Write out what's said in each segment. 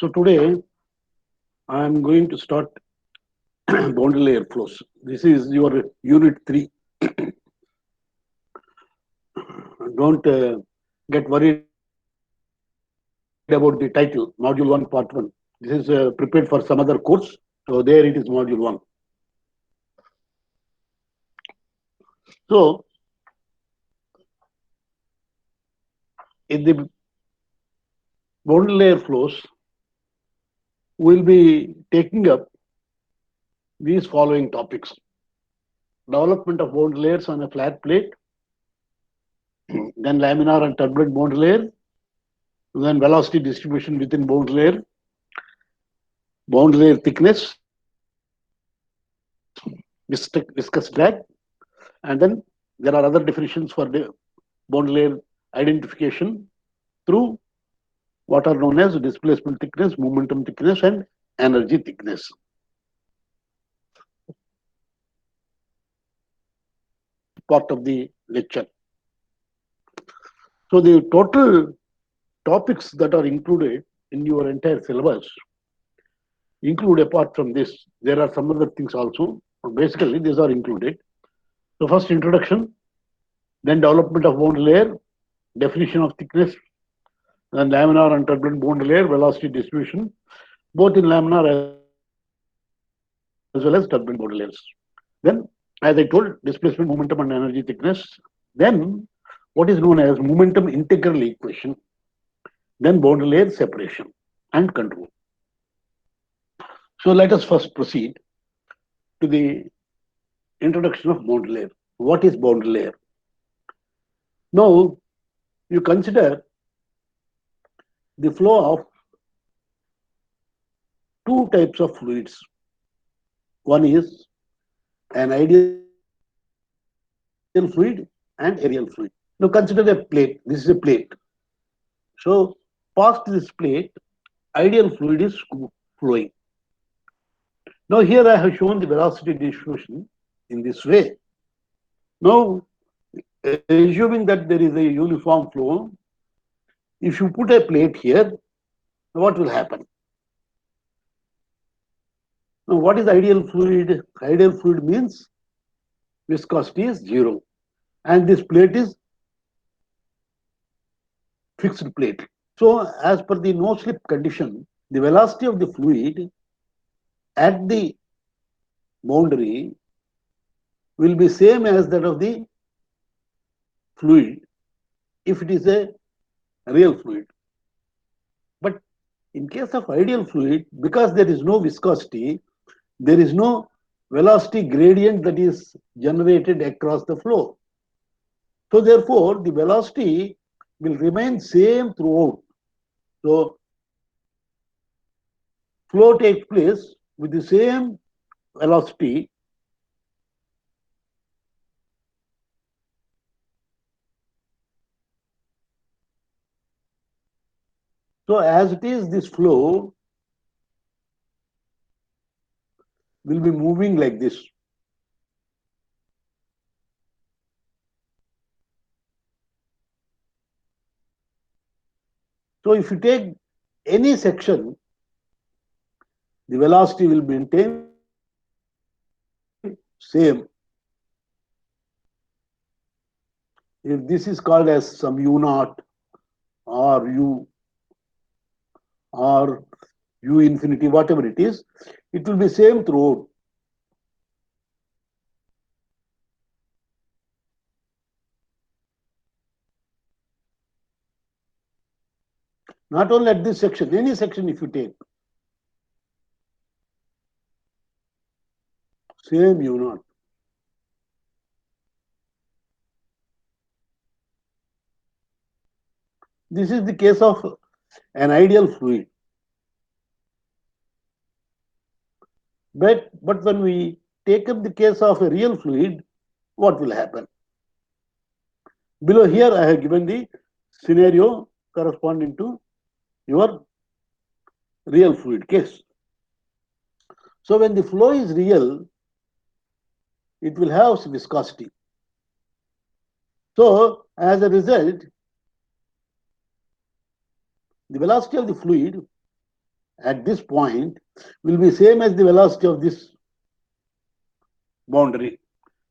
So today I am going to start boundary layer flows. This is your unit 3. Don't get worried about the title, module 1, part 1. This is prepared for some other course. So there it is, module 1. So in the boundary layer flows, we'll be taking up these following topics: development of boundary layers on a flat plate, then laminar and turbulent boundary layer, then velocity distribution within boundary layer thickness, viscous drag, and then there are other definitions for the boundary layer identification through what are known as displacement thickness, momentum thickness, and energy thickness. Part of the lecture. So the total topics that are included in your entire syllabus include, apart from this, there are some other things also. But basically, these are included. So first introduction, then development of boundary layer, definition of thickness, then laminar and turbulent boundary layer, velocity distribution, both in laminar as well as turbulent boundary layers. Then, as I told, displacement, momentum, and energy thickness. Then, what is known as momentum integral equation. Then, boundary layer separation and control. So, let us first proceed to the introduction of boundary layer. What is boundary layer? Now, you consider the flow of two types of fluids. One is an ideal fluid and aerial fluid. Now consider a plate. This is a plate. So past this plate, ideal fluid is flowing. Now here I have shown the velocity distribution in this way. Now, assuming that there is a uniform flow, if you put a plate here, what will happen? Now, what is ideal fluid? Ideal fluid means viscosity is zero, and this plate is fixed plate. So, as per the no slip condition, the velocity of the fluid at the boundary will be same as that of the fluid if it is a real fluid. But in case of ideal fluid, because there is no viscosity, there is no velocity gradient that is generated across the flow. So therefore, the velocity will remain same throughout. So flow takes place with the same velocity so as it is, this flow will be moving like this. So if you take any section, the velocity will maintain same. If this is called as some u naught or u infinity, whatever it will be same throughout. Not only at this section, any section if you take, same u naught. This is the case of an ideal fluid. But when we take up the case of a real fluid, what will happen? Below here, I have given the scenario corresponding to your real fluid case. So when the flow is real, it will have viscosity. So as a result, the velocity of the fluid at this point will be same as the velocity of this boundary.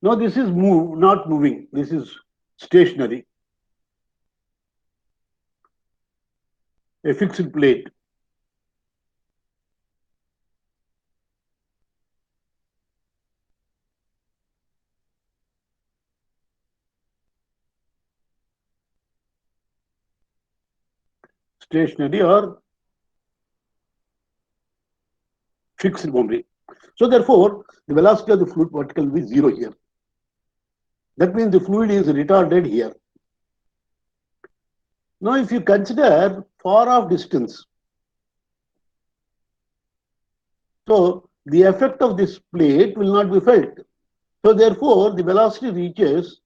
Now this is not moving. This is stationary, a fixed plate. Stationary or fixed boundary. So therefore, the velocity of the fluid particle will be zero here. That means the fluid is retarded here. Now, if you consider far off distance, so the effect of this plate will not be felt. So therefore, the velocity reaches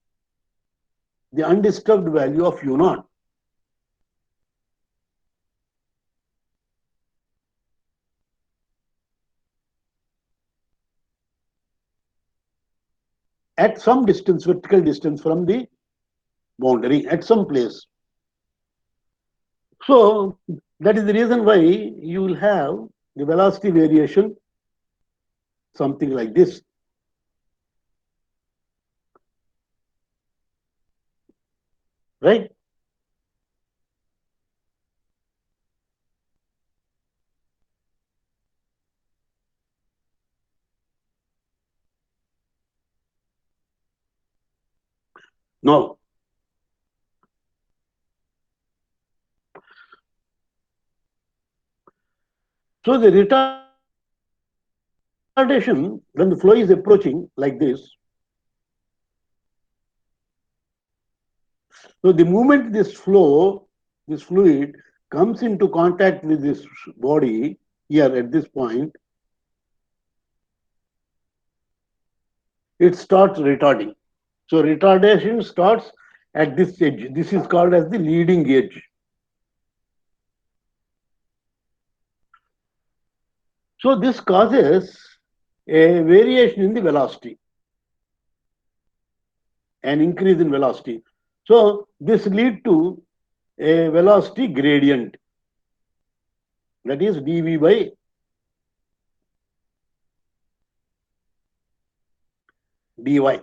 the undisturbed value of u naught. At some distance, vertical distance from the boundary, at some place. So that is the reason why you will have the velocity variation something like this. Right? Now, so the retardation when the flow is approaching like this, so the moment this flow, this fluid comes into contact with this body here at this point, it starts retarding. So retardation starts at this edge. This is called as the leading edge. So this causes a variation in the velocity, an increase in velocity. So this lead to a velocity gradient, that is dv by dy.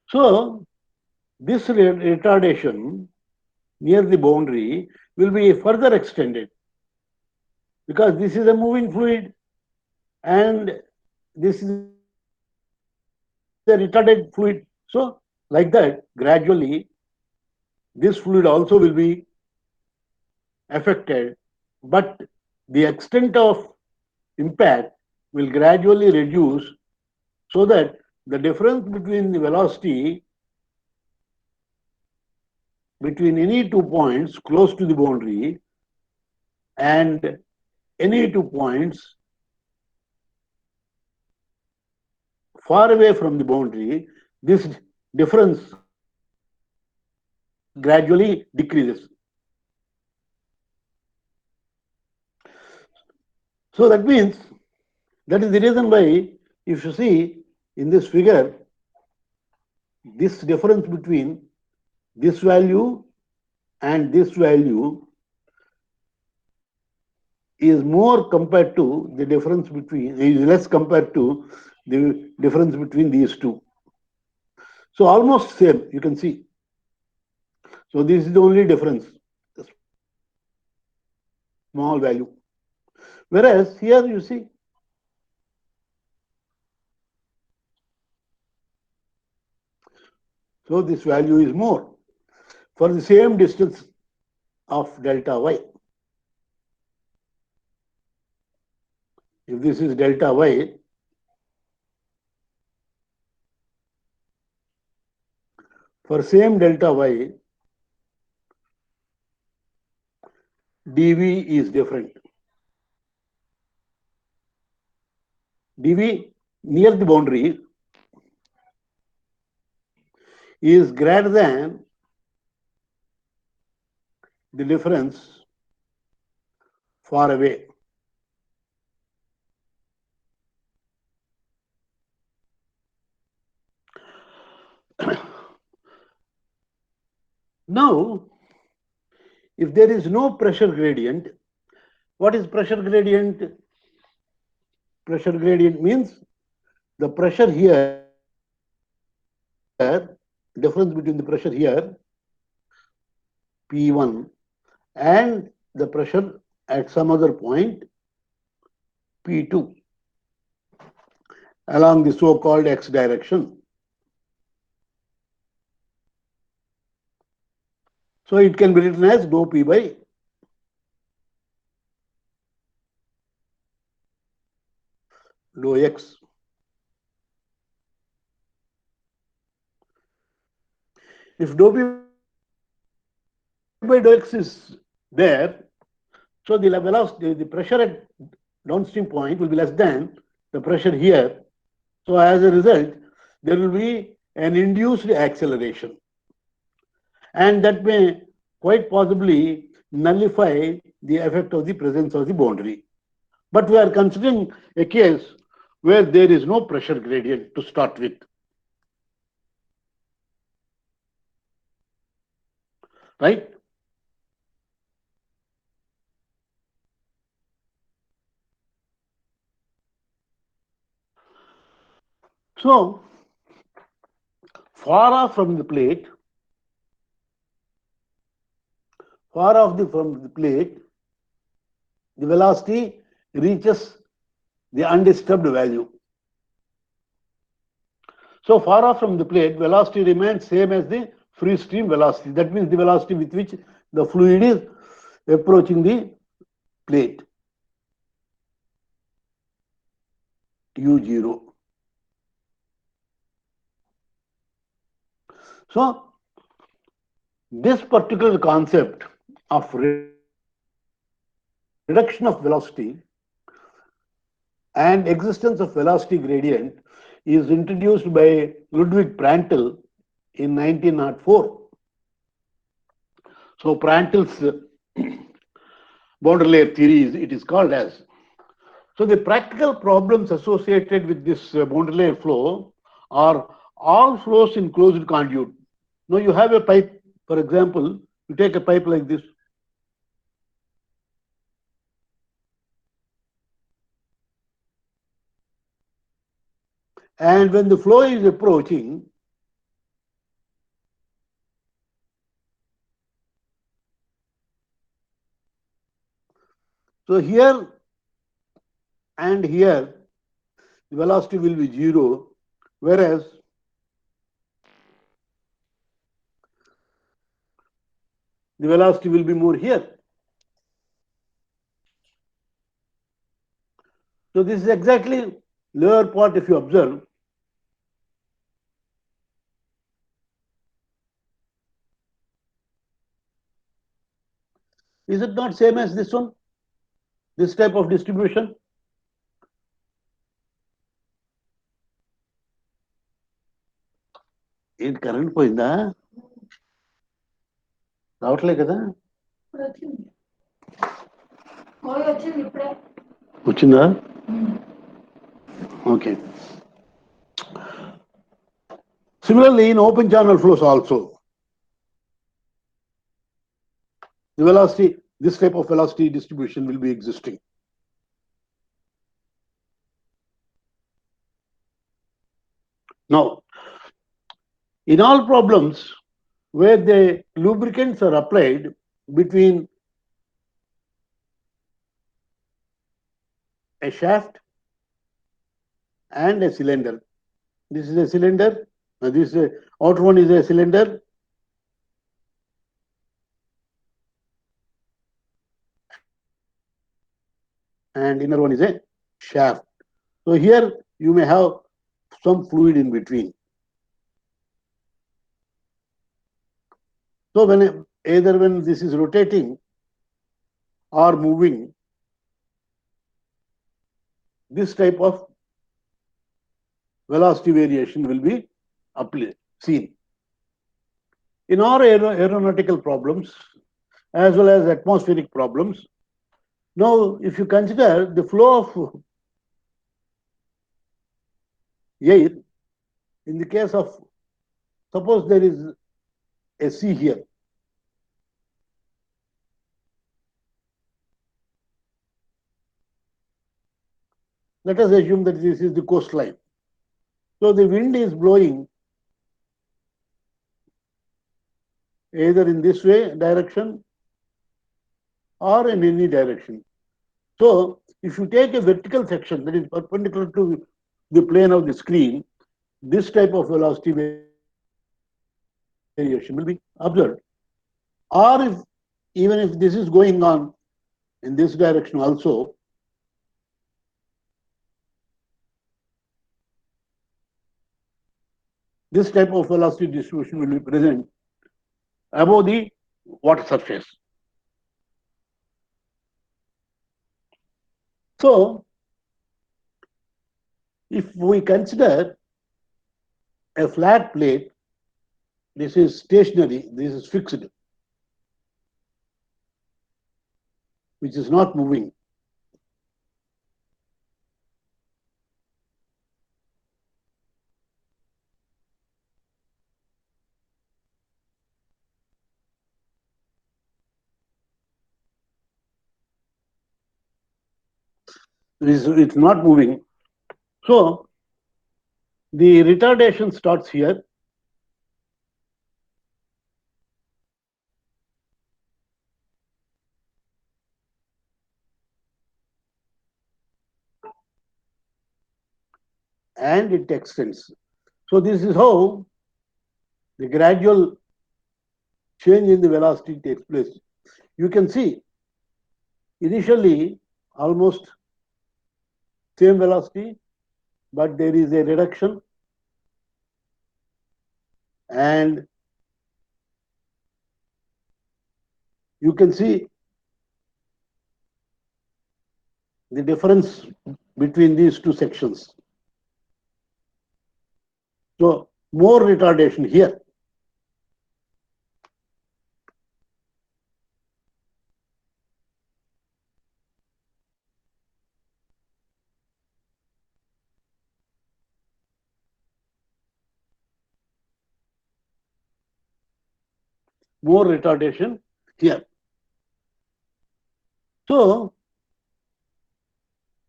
So this retardation near the boundary will be further extended because this is a moving fluid and this is a retarded fluid. So like that, gradually this fluid also will be affected, but the extent of impact will gradually reduce so that the difference between the velocity between any 2 points close to the boundary and any 2 points far away from the boundary, this difference gradually decreases. So that means that is the reason why, if you see in this figure, this difference between this value and this value is more compared to the difference between, is less compared to the difference between these two. So almost same, you can see. So this is the only difference, small value. Whereas here you see, so this value is more for the same distance of delta y. If this is delta y, for same delta y, dv is different. dv near the boundary is greater than the difference far away. Now, if there is no pressure gradient, what is pressure gradient? Pressure gradient means the pressure here, difference between the pressure here, P1, and the pressure at some other point, P2, along the so-called x direction. So it can be written as dou P by dou x. If dou P by dou x is there, so the velocity, the pressure at downstream point will be less than the pressure here. So as a result, there will be an induced acceleration. And that may quite possibly nullify the effect of the presence of the boundary. But we are considering a case where there is no pressure gradient to start with. Right? So, far off from the plate, from the plate, the velocity reaches the undisturbed value. So far off from the plate, velocity remains same as the free stream velocity. That means the velocity with which the fluid is approaching the plate, u0. So this particular concept of reduction of velocity and existence of velocity gradient is introduced by Ludwig Prandtl in 1904. So Prandtl's boundary layer theory it is called as. So the practical problems associated with this boundary layer flow are all flows in closed conduit. Now you have a pipe, for example, you take a pipe like this. And when the flow is approaching, so here and here, the velocity will be 0, whereas the velocity will be more here. So this is exactly lower part if you observe. Is it not same as this one? This type of distribution? It current పోయిందా రావట్లే కదా వచ్చిందా okay. Similarly, in open channel flows also, the velocity, this type of velocity distribution will be existing. Now, in all problems where the lubricants are applied between a shaft and a cylinder, this is a cylinder, this outer one is a cylinder, and inner one is a shaft. So here you may have some fluid in between. So either when this is rotating or moving, this type of velocity variation will be seen. In our aeronautical problems as well as atmospheric problems, now if you consider the flow of air, in the case of, suppose there is a sea here, Let us assume that this is the coastline. So the wind is blowing either in this way direction or in any direction. So if you take a vertical section that is perpendicular to the plane of the screen, this type of velocity variation will be observed. Or if even if this is going on in this direction also, this type of velocity distribution will be present above the water surface. So if we consider a flat plate, this is stationary, this is fixed, which is not moving. It's not moving. So the retardation starts here. And it extends. So this is how the gradual change in the velocity takes place. You can see initially almost same velocity, but there is a reduction, and you can see the difference between these two sections. So more retardation here. More retardation here. So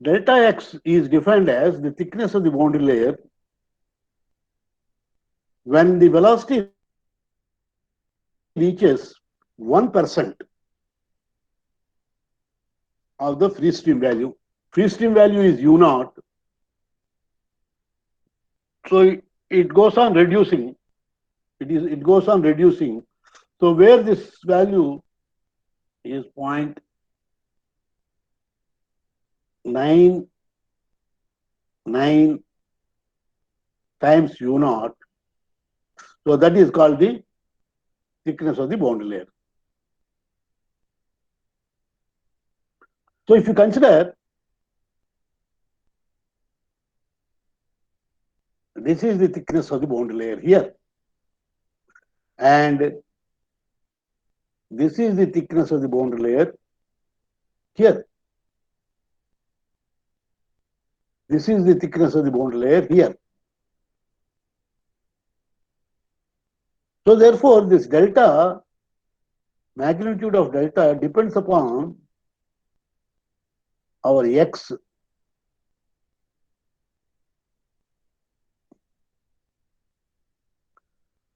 delta x is defined as the thickness of the boundary layer when the velocity reaches 1% of the free stream value. Free stream value is u naught. So it goes on reducing. It goes on reducing. So where this value is 0.99 times u naught, so that is called the thickness of the boundary layer. So if you consider this is the thickness of the boundary layer here, and this is the thickness of the boundary layer here. This is the thickness of the boundary layer here. So therefore, this delta, magnitude of delta depends upon our x.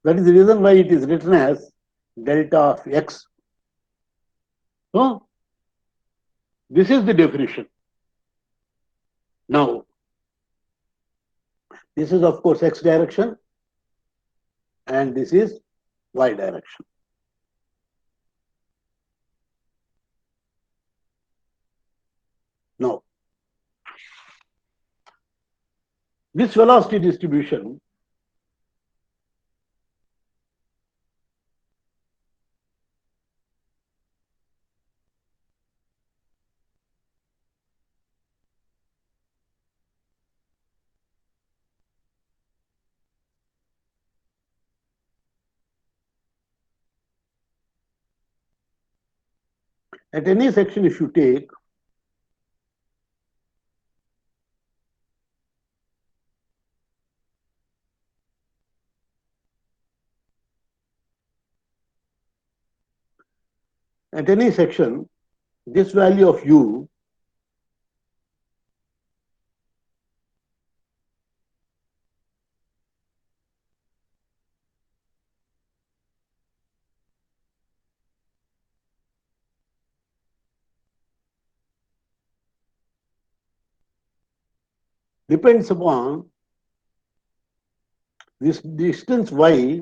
That is the reason why it is written as delta of x. So this is the definition. Now, this is of course x direction, and this is y direction. Now, this velocity distribution at any section, if you take, at any section, this value of u depends upon this distance y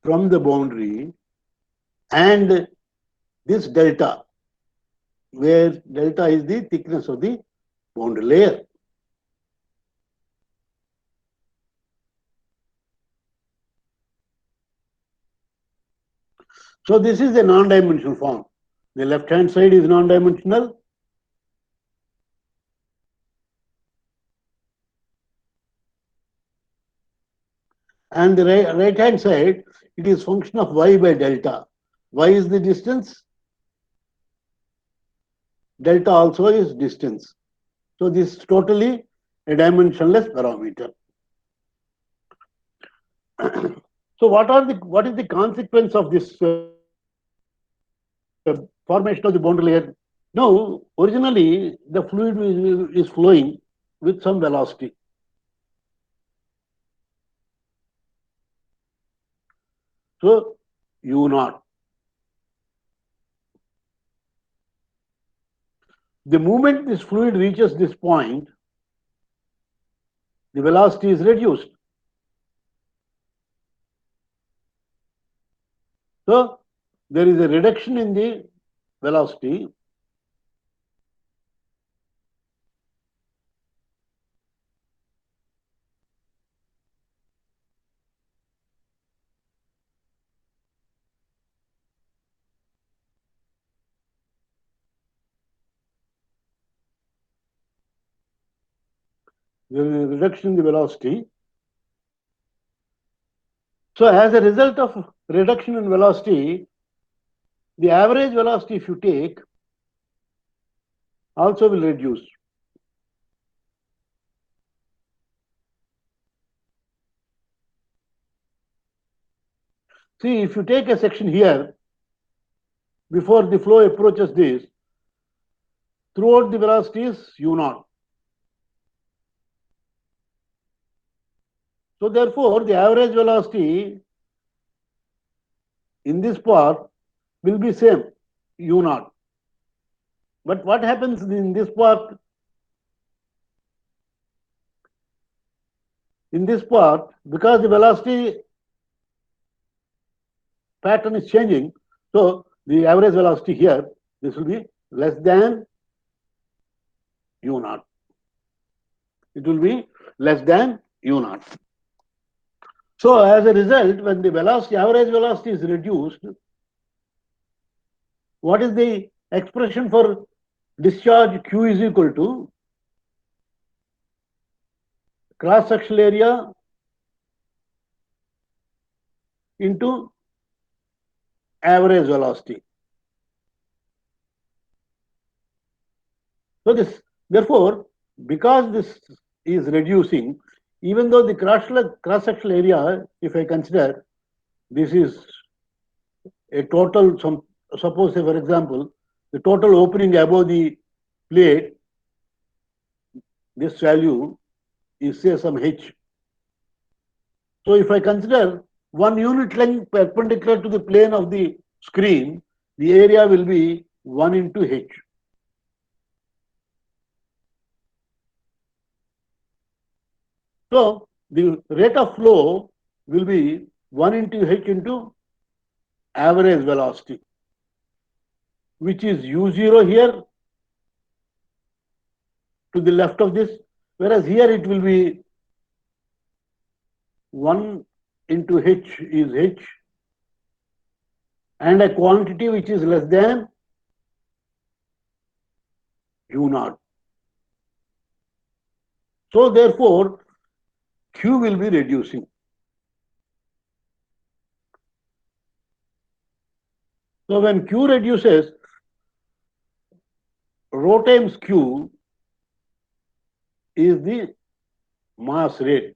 from the boundary and this delta, where delta is the thickness of the boundary layer. So this is a non-dimensional form. The left-hand side is non-dimensional. And the right-hand side, it is function of y by delta. Y is the distance. Delta also is distance. So this is totally a dimensionless parameter. So what is the consequence of this formation of the boundary layer? Now, originally the fluid is flowing with some velocity. So u naught. The moment this fluid reaches this point, the velocity is reduced. So there is a reduction in the velocity. There is a reduction in the velocity. So as a result of reduction in velocity, the average velocity, if you take, also will reduce. See, if you take a section here, before the flow approaches this, throughout the velocity is u naught. So therefore, the average velocity in this part will be same, u naught. But what happens in this part? In this part, because the velocity pattern is changing, so the average velocity here, this will be less than u naught. It will be less than u naught. So as a result, when the velocity, average velocity is reduced, what is the expression for discharge? Q is equal to cross-sectional area into average velocity. So this, therefore, because this is reducing, even though the cross-sectional area, if I consider this is a total, suppose say for example, the total opening above the plate, this value is say some h. So if I consider 1 unit length perpendicular to the plane of the screen, the area will be 1 into h. So the rate of flow will be 1 into h into average velocity, which is u0 here to the left of this, whereas here it will be 1 into h is h, and a quantity which is less than u naught. So therefore, q will be reducing. So when q reduces, rho times q is the mass rate.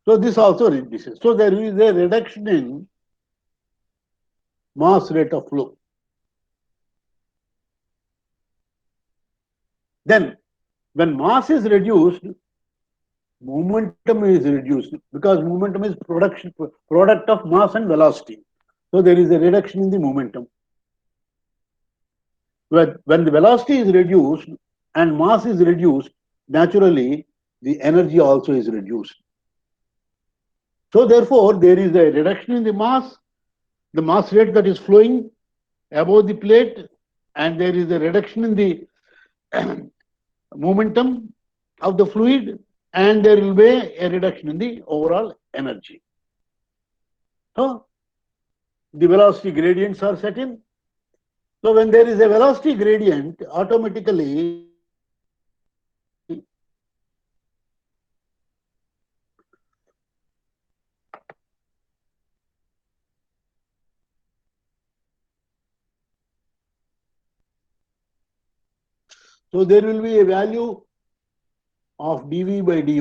So this also reduces. So there is a reduction in mass rate of flow. Then when mass is reduced, momentum is reduced because momentum is product of mass and velocity. So there is a reduction in the momentum. When the velocity is reduced and mass is reduced, naturally the energy also is reduced. So therefore, there is a reduction in the mass rate that is flowing above the plate, and there is a reduction in the momentum of the fluid, and there will be a reduction in the overall energy. So the velocity gradients are set in. So when there is a velocity gradient, automatically so there will be a value of dV by dy.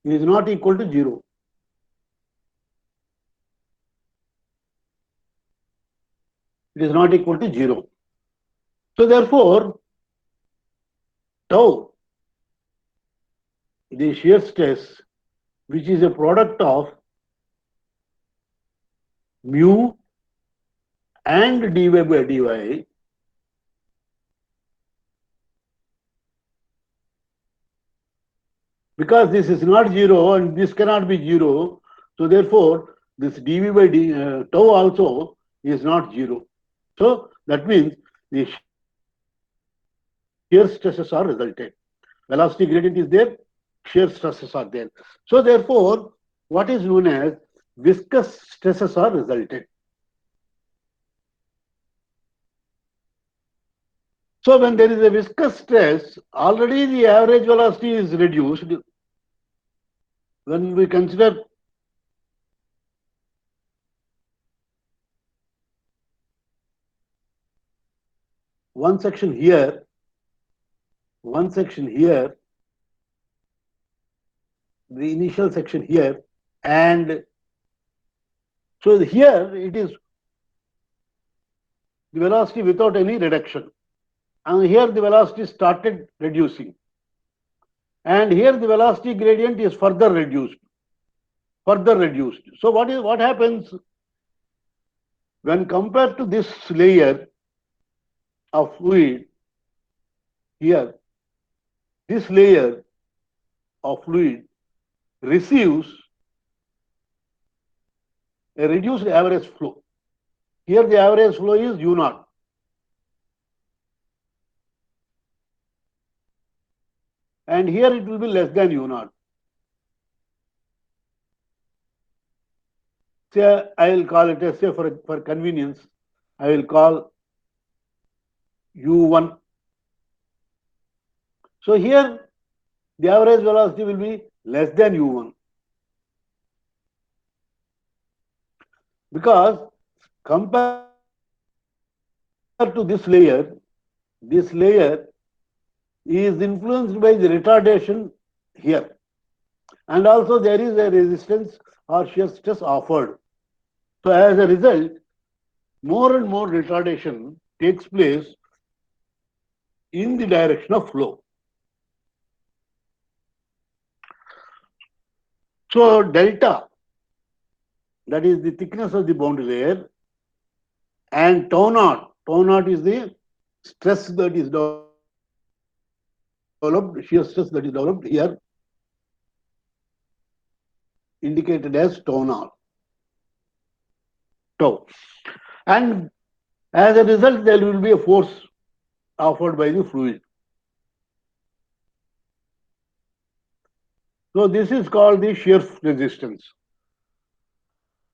It is not equal to 0. It is not equal to 0. So therefore, tau, the shear stress, which is a product of mu and dy by dy, because this is not 0 and this cannot be 0, so therefore this dV by tau also is not 0. So that means the shear stresses are resulted. Velocity gradient is there, shear stresses are there. So therefore, what is known as viscous stresses are resulted. So when there is a viscous stress, already the average velocity is reduced. When we consider one section here, the initial section here, and so here it is the velocity without any reduction. And here the velocity started reducing. And here the velocity gradient is further reduced. So what happens when compared to this layer of fluid here? This layer of fluid receives a reduced average flow. Here the average flow is U naught. And here it will be less than U naught. Say I will call it as, say for convenience, I will call U1. So here the average velocity will be less than U1. Because compared to this layer is influenced by the retardation here. And also there is a resistance or shear stress offered. So as a result, more and more retardation takes place in the direction of flow. So delta, that is the thickness of the boundary layer, and tau naught is the stress that is developed, shear stress that is developed here, indicated as tau. And as a result, there will be a force offered by the fluid. So this is called the shear resistance.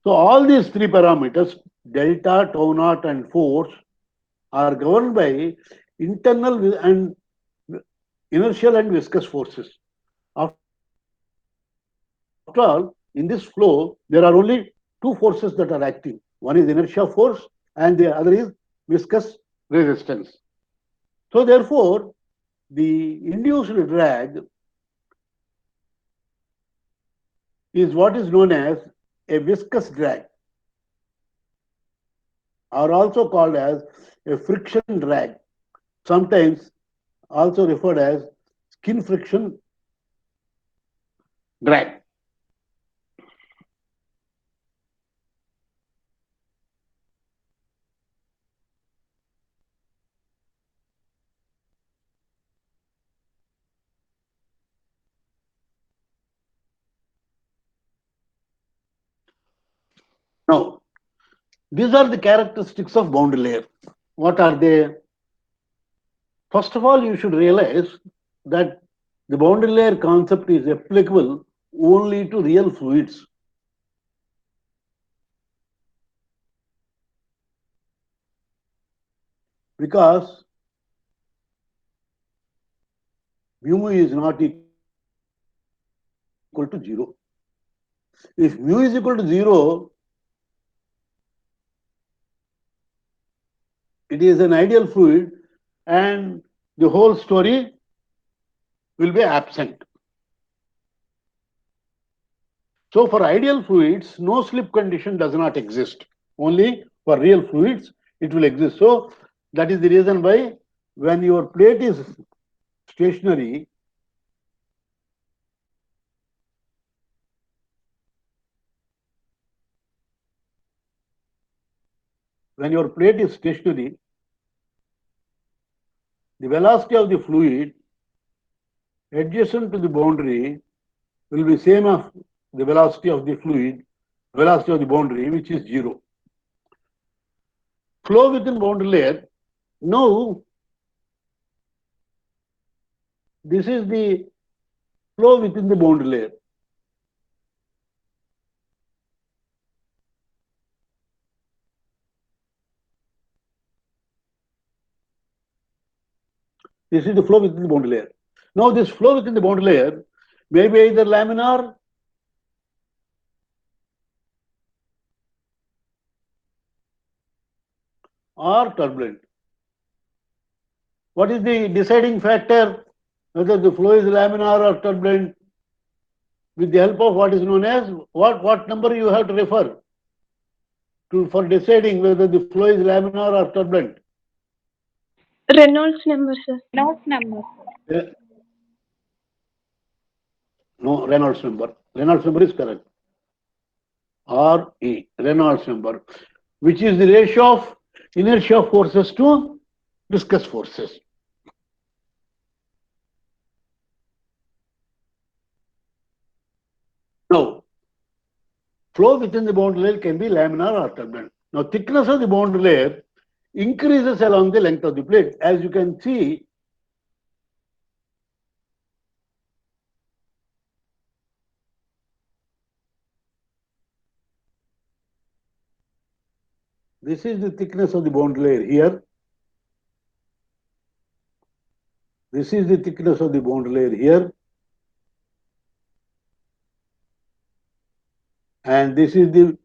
So all these three parameters, delta, tau naught, and force, are governed by internal and inertial and viscous forces. After all, in this flow, there are only two forces that are active. One is inertia force, and the other is viscous resistance. So therefore, the induced drag is what is known as a viscous drag. are also called as a friction drag, sometimes also referred as skin friction drag. Now, these are the characteristics of boundary layer. What are they? First of all, you should realize that the boundary layer concept is applicable only to real fluids. Because mu is not equal to 0. If mu is equal to 0, it is an ideal fluid and the whole story will be absent. So for ideal fluids, no slip condition does not exist. Only for real fluids, it will exist. So that is the reason why when your plate is stationary, when your plate is stationary, the velocity of the fluid adjacent to the boundary will be same as the velocity of the fluid, velocity of the boundary, which is zero. Flow within boundary layer. Now, this is the flow within the boundary layer. This is the flow within the boundary layer. Now, this flow within the boundary layer may be either laminar or turbulent. What is the deciding factor whether the flow is laminar or turbulent? With the help of what is known as what number you have to refer to for deciding whether the flow is laminar or turbulent. Reynolds number, sir. Reynolds number. Uh, No, Reynolds number. Reynolds number is correct. RE, Reynolds number, which is the ratio of inertia forces to viscous forces. Now, flow within the boundary layer can be laminar or turbulent. Now, thickness of the boundary layer increases along the length of the plate. As you can see, this is the thickness of the boundary layer here. This is the thickness of the boundary layer here. And this is the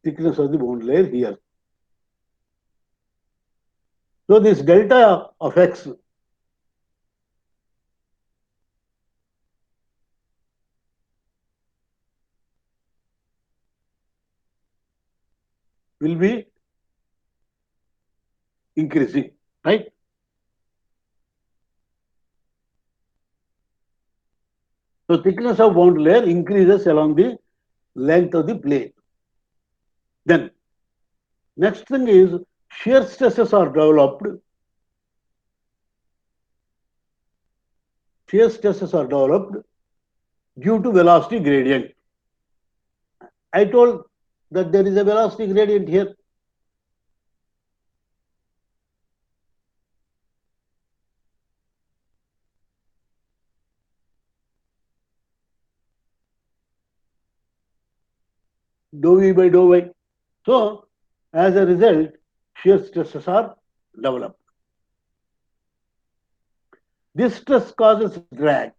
thickness of the boundary layer here. So this delta of x will be increasing, right? So thickness of boundary layer increases along the length of the plate. Then next thing is shear stresses are developed. Shear stresses are developed due to velocity gradient. I told that there is a velocity gradient here. Dou v by dou y. So as a result, shear stresses are developed. This stress causes drag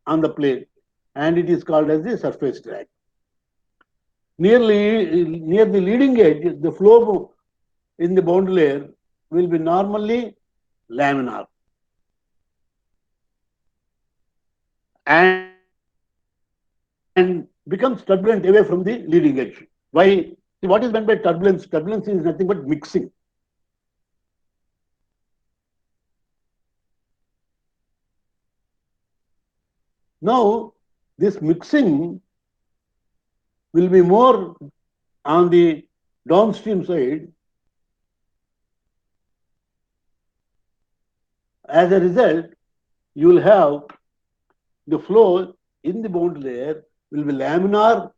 on the plate and it is called as the surface drag. Near the leading edge, the flow in the boundary layer will be normally laminar and becomes turbulent away from the leading edge. Why? See, what is meant by turbulence? Turbulence is nothing but mixing. Now, this mixing will be more on the downstream side. As a result, you will have the flow in the boundary layer will be laminar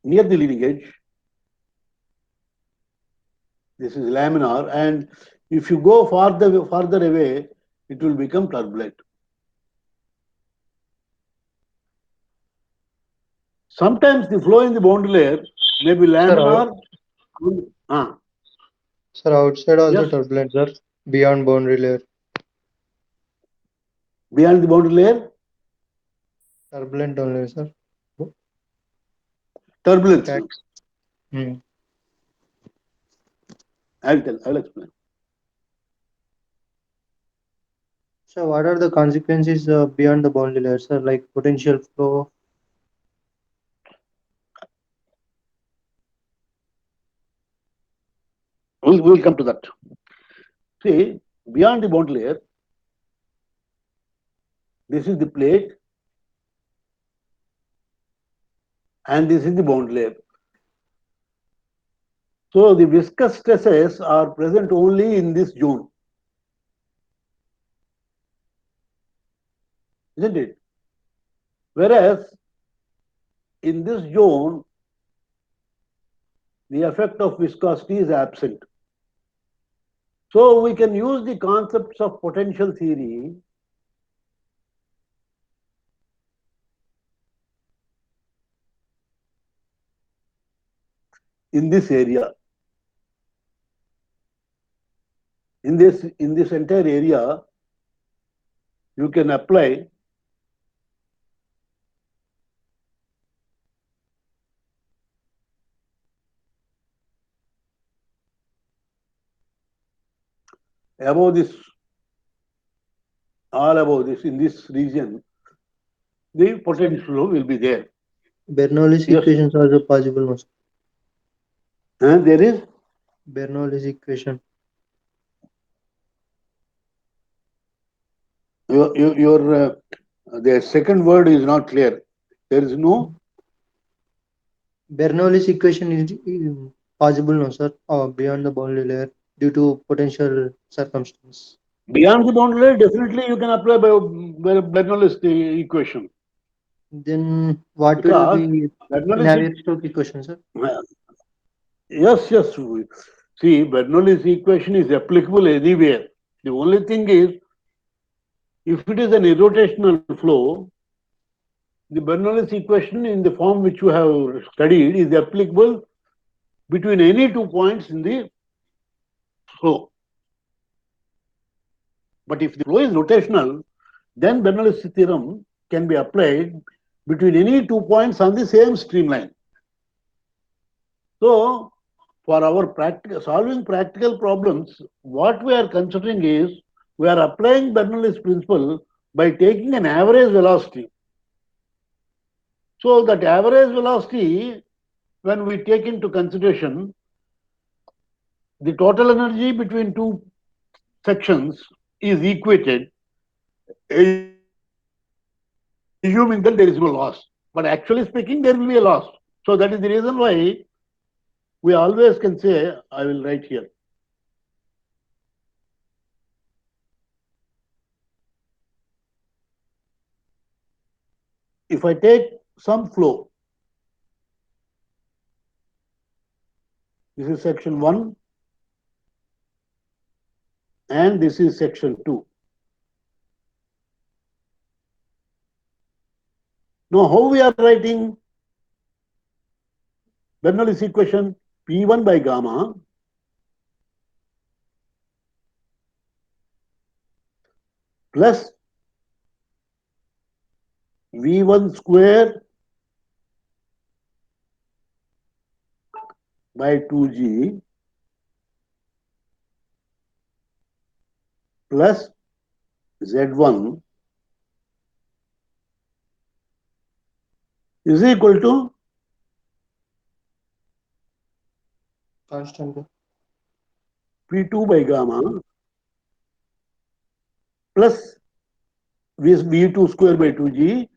near the leading edge. This is laminar, and if you go further away, it will become turbulent. Sometimes the flow in the boundary layer may be Sir, laminar. sir, outside also Yes, turbulent, sir. Beyond boundary layer. beyond the boundary layer, Turbulent only, sir. turbulence. Cat. Hmm. I'll explain. So what are the consequences beyond the boundary layer, sir? Like potential flow. We'll come to that. See, beyond the boundary layer, this is the plate, and this is the boundary layer. So the viscous stresses are present only in this zone, isn't it? Whereas in this zone, the effect of viscosity is absent. So we can use the concepts of potential theory in this area. In this entire area, you can apply above this, all above this, in this region, the Sir, potential will be there. Bernoulli's Yes, equations are also possible, no, sir? and there is Bernoulli's equation. your the second word is not clear. There is no Bernoulli's equation is possible, no, sir? Beyond the boundary layer due to potential circumstance. beyond the boundary. Definitely, you can apply by Bernoulli's equation, Then what will because be Bernoulli's Navier-Stokes equation, sir? yes. See, Bernoulli's equation is applicable anywhere. The only thing is, if it is an irrotational flow, the Bernoulli's equation in the form which you have studied is applicable between any 2 points in the flow. But if the flow is rotational, then Bernoulli's theorem can be applied between any 2 points on the same streamline. So, for our solving practical problems, what we are considering is we are applying Bernoulli's principle by taking an average velocity. So, that average velocity, when we take into consideration the total energy between two sections, is equated, assuming that there is no loss. But actually speaking, there will be a loss. So that is the reason why we always can say, I will write here. If I take some flow, this is section 1 and this is section 2. Now, how we are writing Bernoulli's equation? P1 by gamma plus V1 square by 2G plus Z1 is equal to constant. P2 by gamma plus V2 square by 2G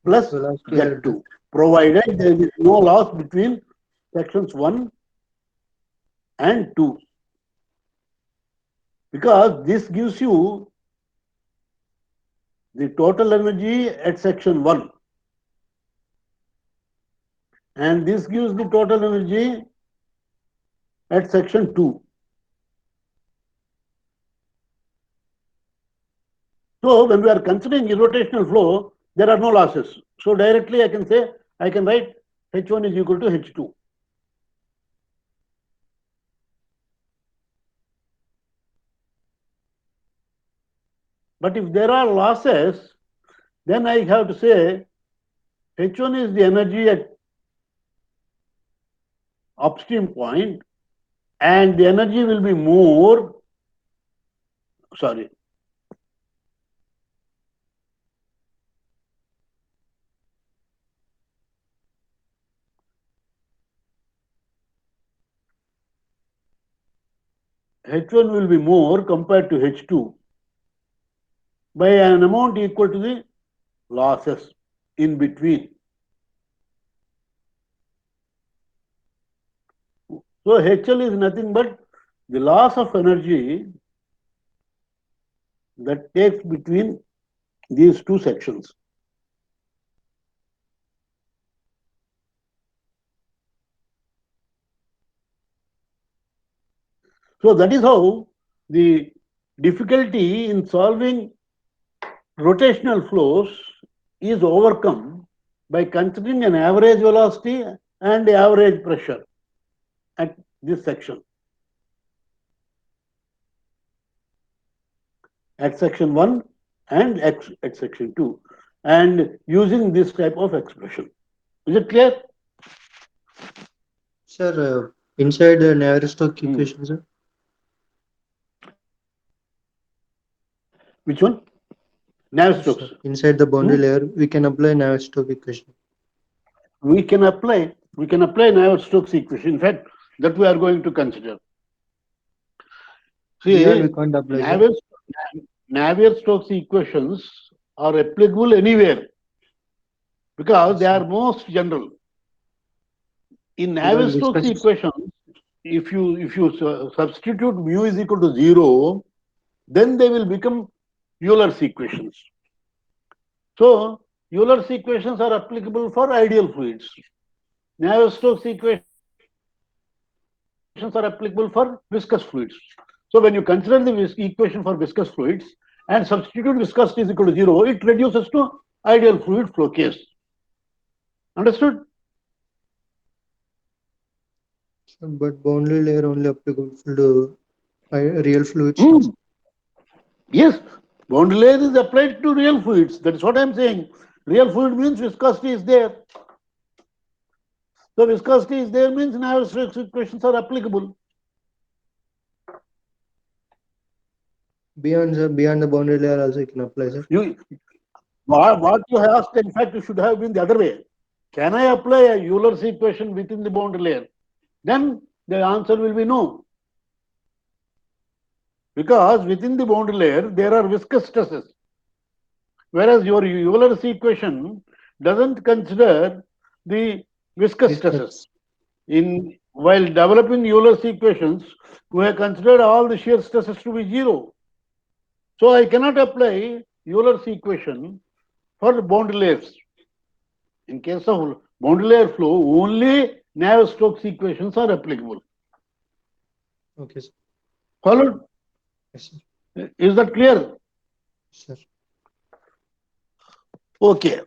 plus Velocity at Z2, provided there is no loss between sections 1 and 2. Because this gives you the total energy at section 1. And this gives the total energy at section 2. So when we are considering irrotational flow, there are no losses. So directly I can say, I can write H1 is equal to H2. But if there are losses, then I have to say H1 is the energy at upstream point, and the energy will be more, sorry, H1 will be more compared to H2 by an amount equal to the losses in between. So HL is nothing but the loss of energy that takes between these two sections. So that is how the difficulty in solving rotational flows is overcome by considering an average velocity and average pressure at this section. At section 1 and at section 2, and using this type of expression. Is it clear? Sir, inside the Navier-Stokes equation, sir. Which one? Navier-Stokes. Sir, inside the boundary layer, we can apply Navier-Stokes equation. We can apply Navier-Stokes equation. In fact, that we are going to consider. See, Here we can't apply, sir. Navier-Stokes equations are applicable anywhere because they are most general. In Navier-Stokes equations, if you substitute mu is equal to 0, then they will become Euler's equations. So Euler's equations are applicable for ideal fluids. Navier-Stokes equations are applicable for viscous fluids. So when you consider the equation for viscous fluids and substitute viscosity is equal to 0, it reduces to ideal fluid flow case. Understood? But boundary layer only applicable to real fluids. Yes, boundary layer is applied to real fluids. That is what I am saying. Real fluid means viscosity is there. So viscosity is there means Navier-Stokes equations are applicable. Beyond the boundary layer also you can apply, sir. What you asked, in fact, it should have been the other way. Can I apply a Euler's equation within the boundary layer? Then the answer will be no. Because within the boundary layer, there are viscous stresses. Whereas your Euler's equation doesn't consider the viscous stresses. While developing Euler's equations, we have considered all the shear stresses to be 0. So I cannot apply Euler's equation for boundary layers. In case of boundary layer flow, only Navier-Stokes equations are applicable. Okay, sir. Followed? Yes, sir. Is that clear? Sir. Okay.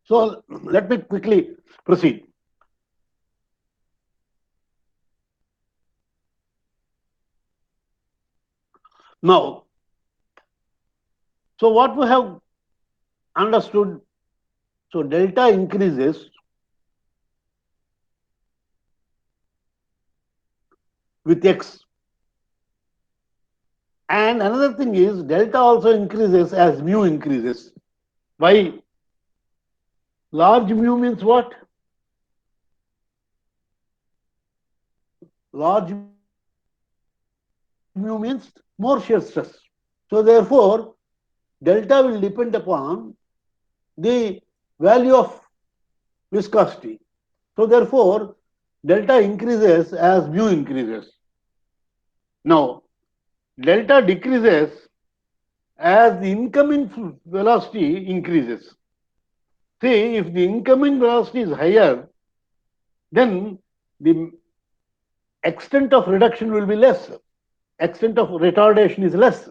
So let me quickly proceed. Now, so what we have understood, so delta increases with x. And another thing is delta also increases as mu increases. Why? Large mu means what? large mu means more shear stress. So therefore, delta will depend upon the value of viscosity. So therefore, delta increases as mu increases. Now, delta decreases as the incoming velocity increases. See, if the incoming velocity is higher, then the extent of reduction will be less. Extent of retardation is less.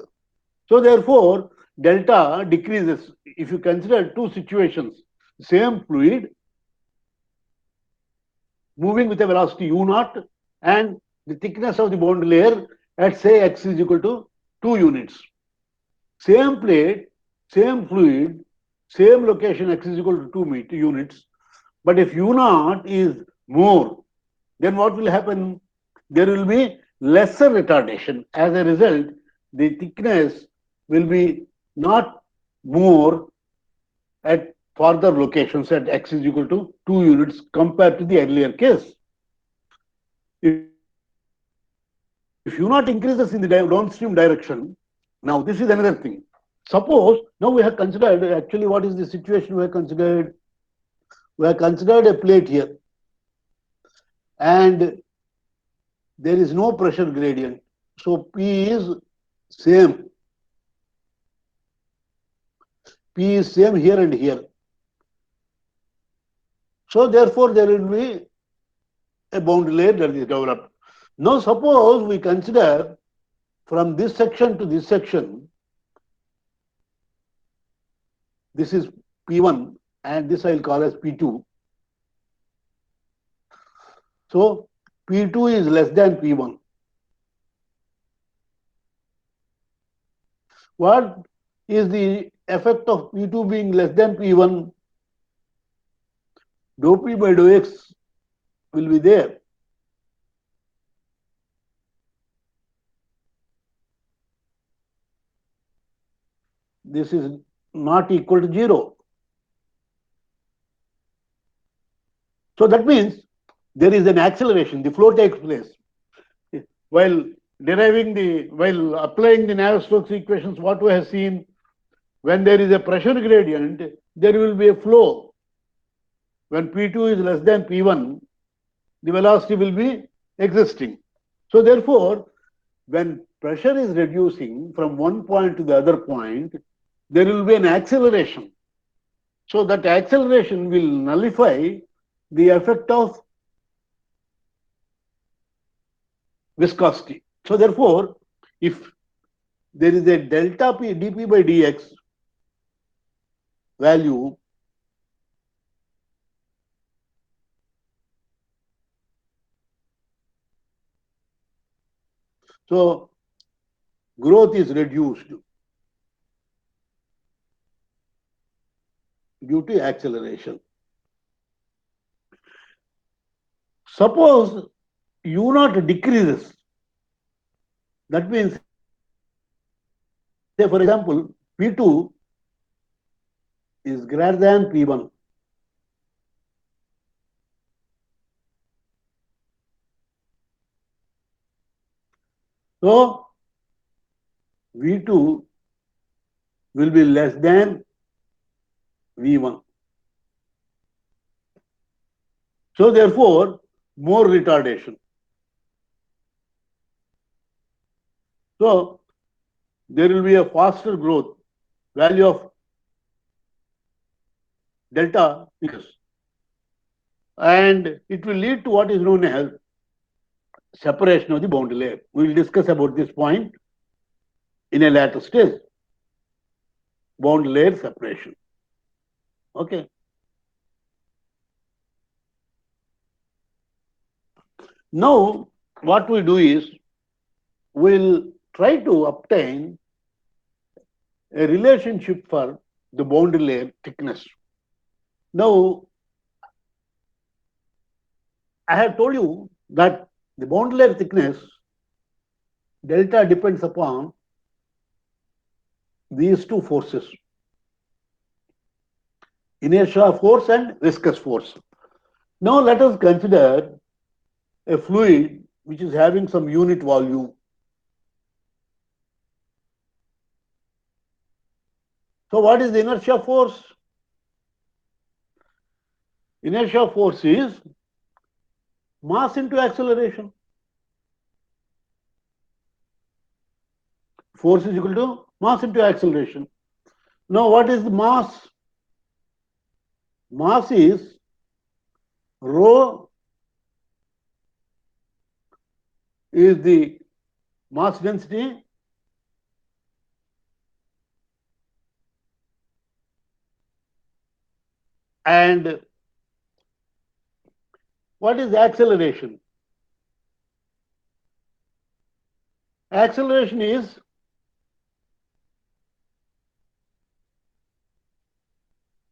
So therefore, delta decreases. If you consider two situations, same fluid moving with a velocity u naught and the thickness of the boundary layer at say x is equal to 2 units. Same plate, same fluid, same location x is equal to 2 units. But if u naught is more, then what will happen? There will be lesser retardation. As a result, the thickness will be not more at further locations at x is equal to 2 units compared to the earlier case. If u naught increases in the downstream direction, now this is another thing. Suppose now we have considered, actually what is the situation we have considered? We have considered a plate here and there is no pressure gradient. So P is same. P is same here and here. So therefore there will be a boundary layer that is developed. Now suppose we consider from this section to this section, this is P1 and this I will call as P2. So P2 is less than P1. What is the effect of P2 being less than P1? Dou P by dou X will be there. This is not equal to 0. So that means there is an acceleration, the flow takes place. While applying the Navier-Stokes equations, what we have seen, when there is a pressure gradient, there will be a flow. When P2 is less than P1, the velocity will be existing. So therefore, when pressure is reducing from one point to the other point, there will be an acceleration. So that acceleration will nullify the effect of viscosity. So therefore, if there is a delta P dP by dx value, so growth is reduced due to acceleration. Suppose u naught decreases, that means, say for example, P2 is greater than P1. So V2 will be less than V1. So therefore, more retardation. So there will be a faster growth. Value of delta increases. And it will lead to what is known as separation of the boundary layer. We will discuss about this point in a later stage. Boundary layer separation. Okay. Now, what we do is, we'll try to obtain a relationship for the boundary layer thickness. Now, I have told you that the boundary layer thickness, delta depends upon these two forces, inertia force and viscous force. Now let us consider a fluid which is having some unit volume. So what is the inertia force? Inertia force is mass into acceleration. Force is equal to mass into acceleration. Now what is the mass? Mass is rho is the mass density and what is acceleration? Acceleration is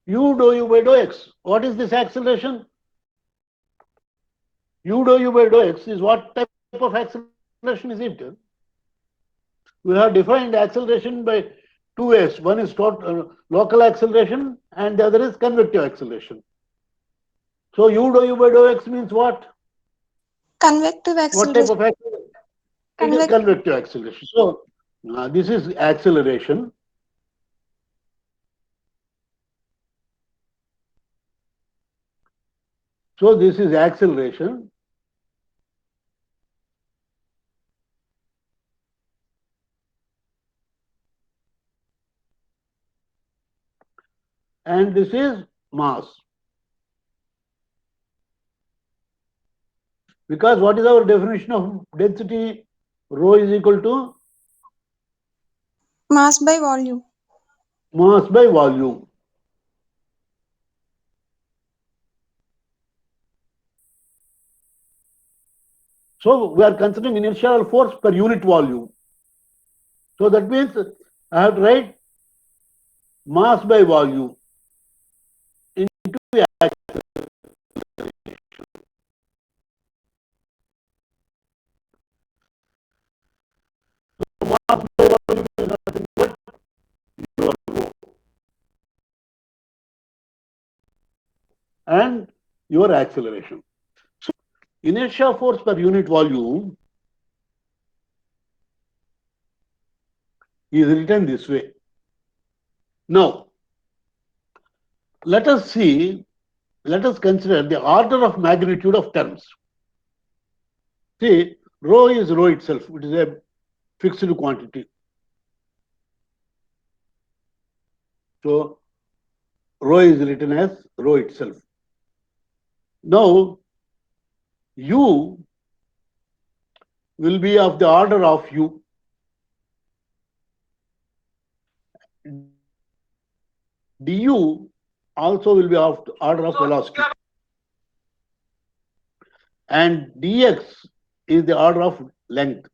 u dou u by dou x. What is this acceleration? U dou u by dou x is what type of acceleration is it? We have defined acceleration by two ways. One is local acceleration and the other is convective acceleration. So u dou u by dou x means what? Convective What type acceleration. of acceleration? It is convective acceleration. So this is acceleration. So this is acceleration. And this is mass. Because what is our definition of density? Rho is equal to Mass by volume. mass by volume. So we are considering inertial force per unit volume. So that means I have to write mass by volume into mass by volume is nothing but your rho and your acceleration. So inertia force per unit volume is written this way. Now, let us consider the order of magnitude of terms. See, rho is rho itself. It is a fixed quantity. So, rho is written as rho itself. Now, u will be of the order of u. Du also will be of the order of velocity. And dx is the order of length.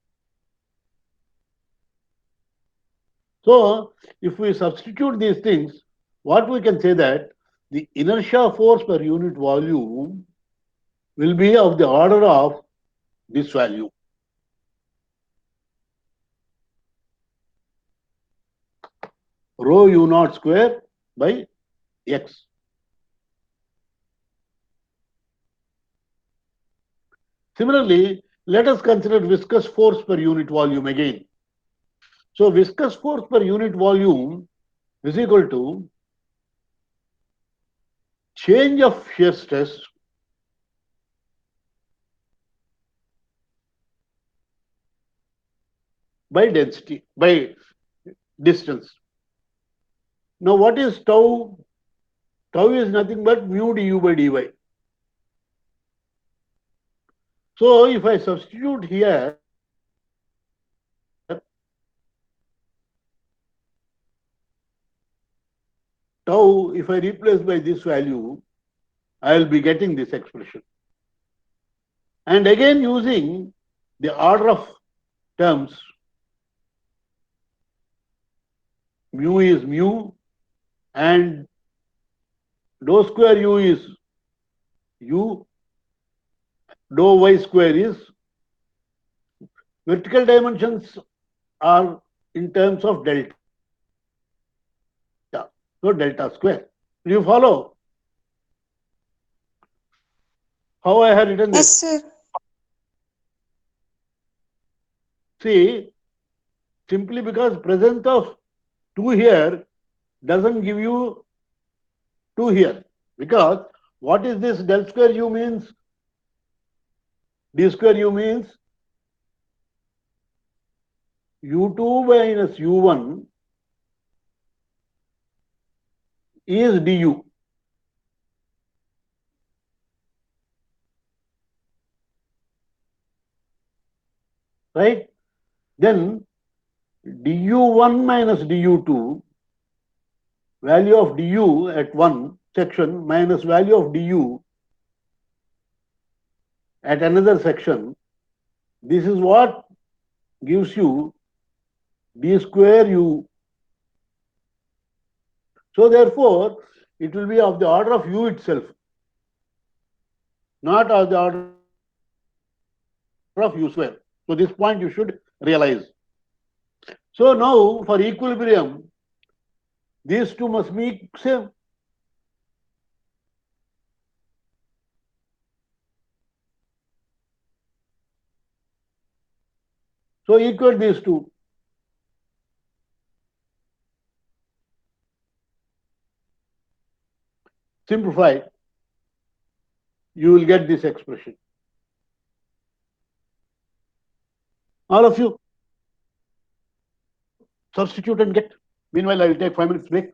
So, if we substitute these things, what we can say that the inertia force per unit volume will be of the order of this value. Rho u naught square by x. Similarly, let us consider viscous force per unit volume again. So viscous force per unit volume is equal to change of shear stress by density, by distance. Now what is tau? Tau is nothing but mu du by dy. So if I substitute here tau, if I replace by this value, I will be getting this expression. And again using the order of terms, mu is mu and dou square u is u, dou y square is vertical dimensions are in terms of delta. So delta square. Do you follow how I have written Yes, this? sir. See, simply because presence of 2 here doesn't give you 2 here. Because what is this del square u means? D square u means u2 minus u1 is du. Right? Then du1 minus du2, value of du at one section minus value of du at another section, this is what gives you d square u. So therefore, it will be of the order of u itself, not of the order of u square. So this point you should realize. So now for equilibrium, these two must be same. So equate these two. Simplify, you will get this expression. All of you, substitute and get. Meanwhile, I will take 5 minutes break.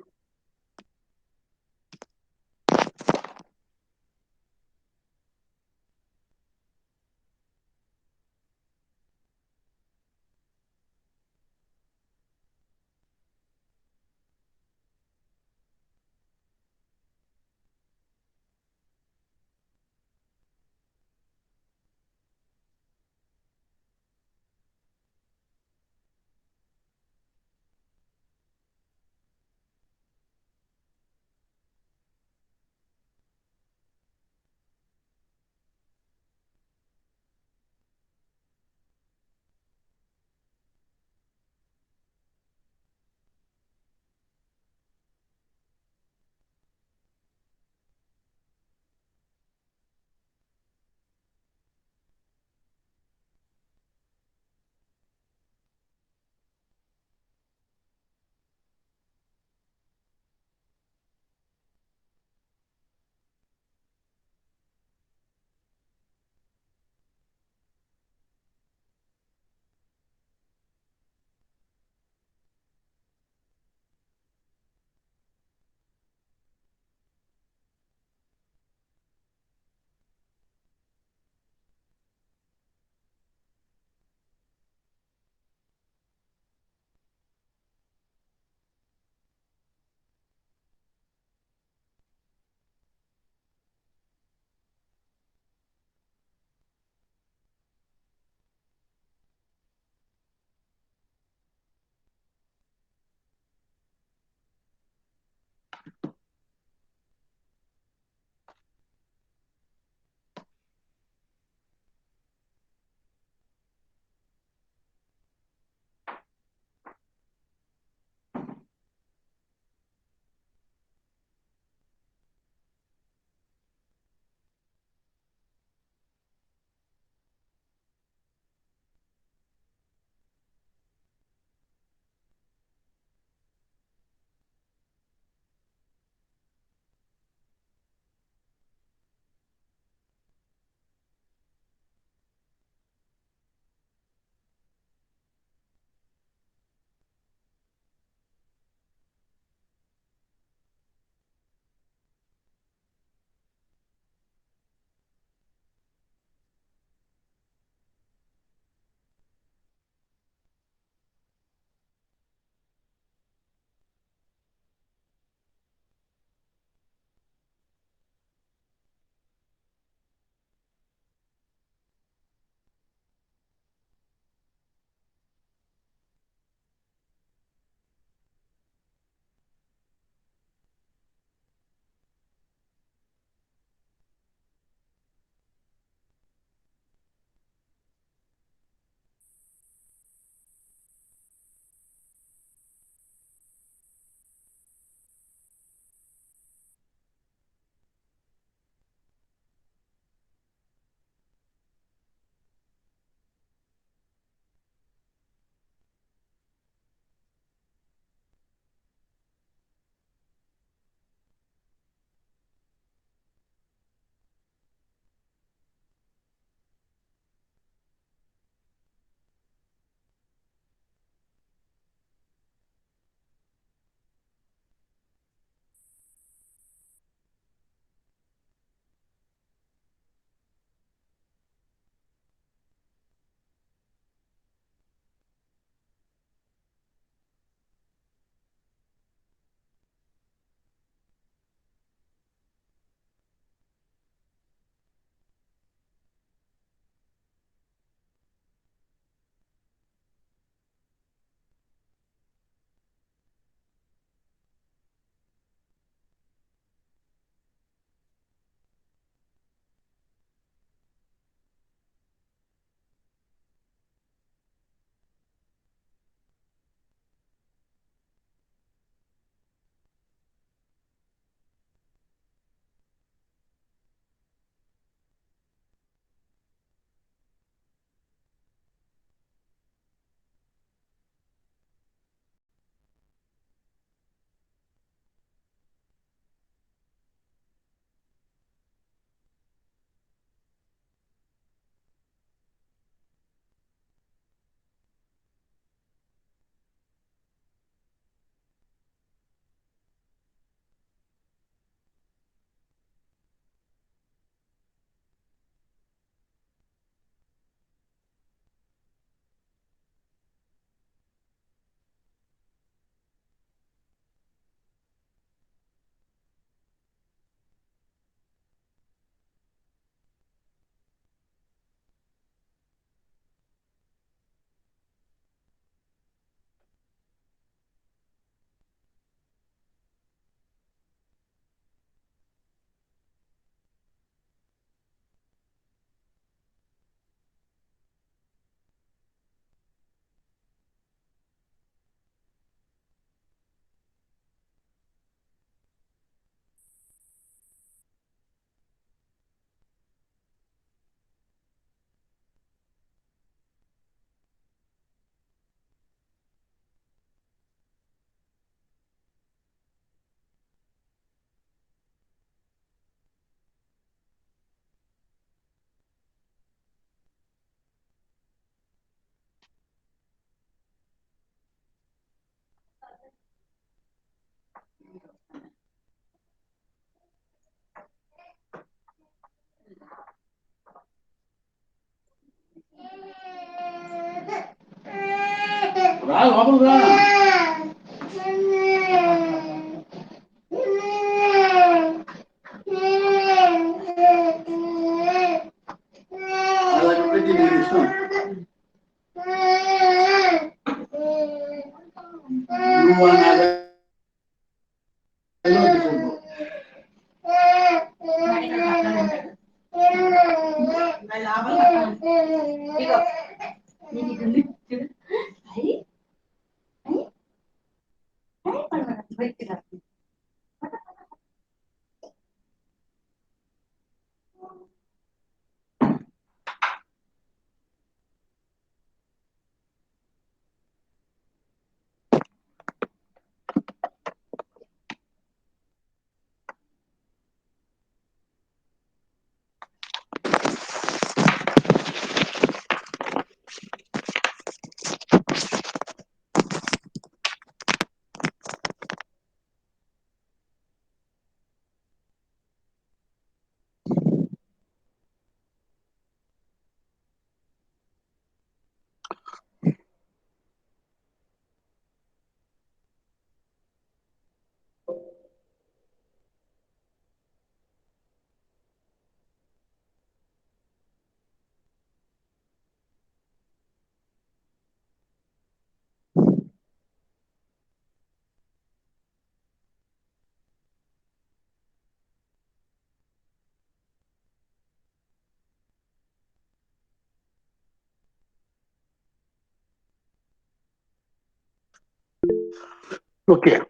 Okay.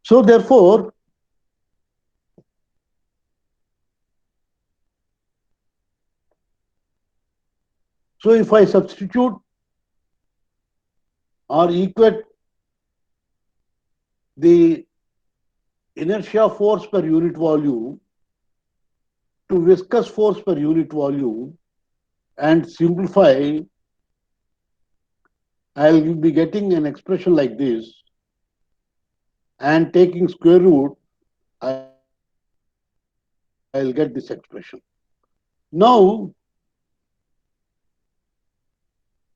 So therefore, so if I substitute or equate the inertia force per unit volume to viscous force per unit volume and simplify, I'll be getting an expression like this, and taking square root, I'll get this expression. Now,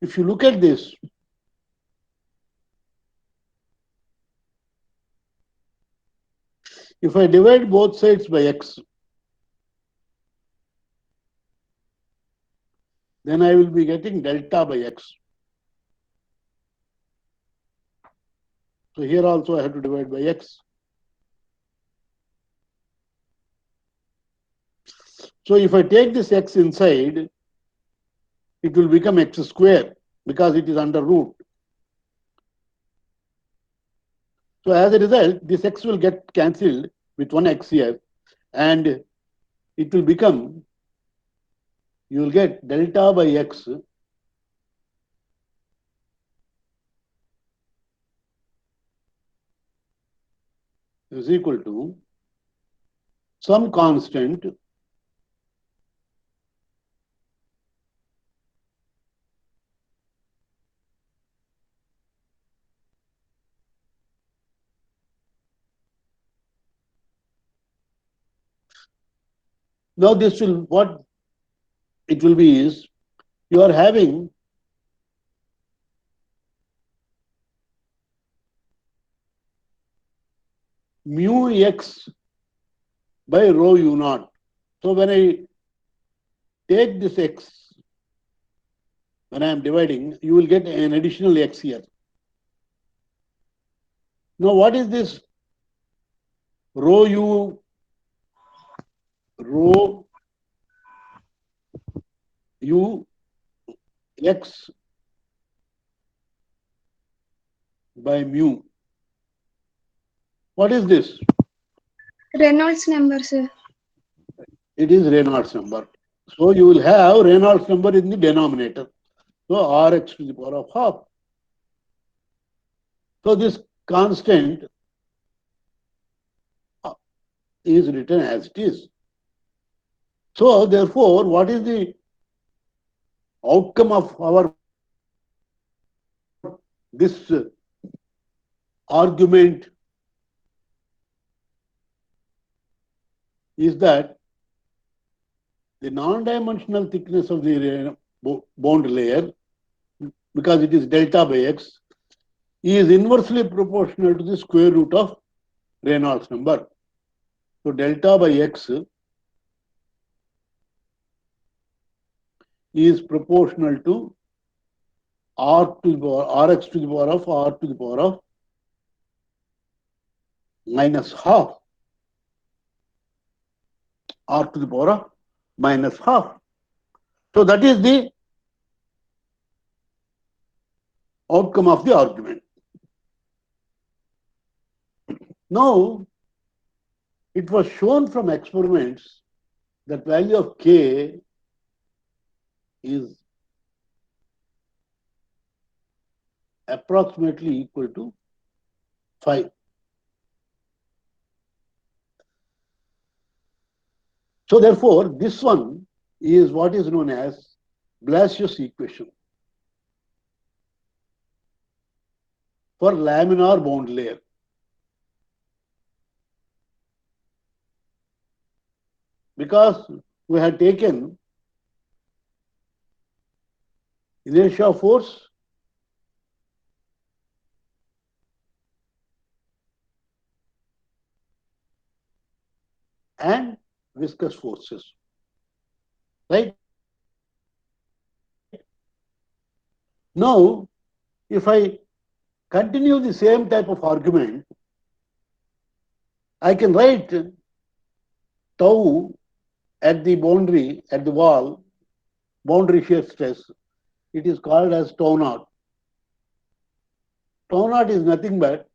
if you look at this, if I divide both sides by x, then I will be getting delta by x. So here also I have to divide by x. So if I take this x inside, it will become x square because it is under root. So as a result, this x will get cancelled with one x here, and it will become, you will get delta by x is equal to some constant now this will, what it will be is, you are having mu x by rho u naught. So when I take this x, when I am dividing, you will get an additional x here. Now what is this rho u x by mu? What is this? Reynolds number, sir. It is Reynolds number. So you will have Reynolds number in the denominator. So Rx to the power of half. So this constant is written as it is. So therefore, what is the outcome of our this argument is that the non-dimensional thickness of the bond layer, because it is delta by x, is inversely proportional to the square root of Reynolds number. So delta by x is proportional to r to the power rx to the power of r to the power of minus half, r to the power of minus half. So that is the outcome of the argument. Now, it was shown from experiments that value of K is approximately equal to 5. So therefore, this one is what is known as Blasius equation for laminar bond layer. Because we had taken inertia force and viscous forces, right? Now, if I continue the same type of argument, I can write tau at the boundary, at the wall, boundary shear stress. It is called as tau naught. Tau naught is nothing but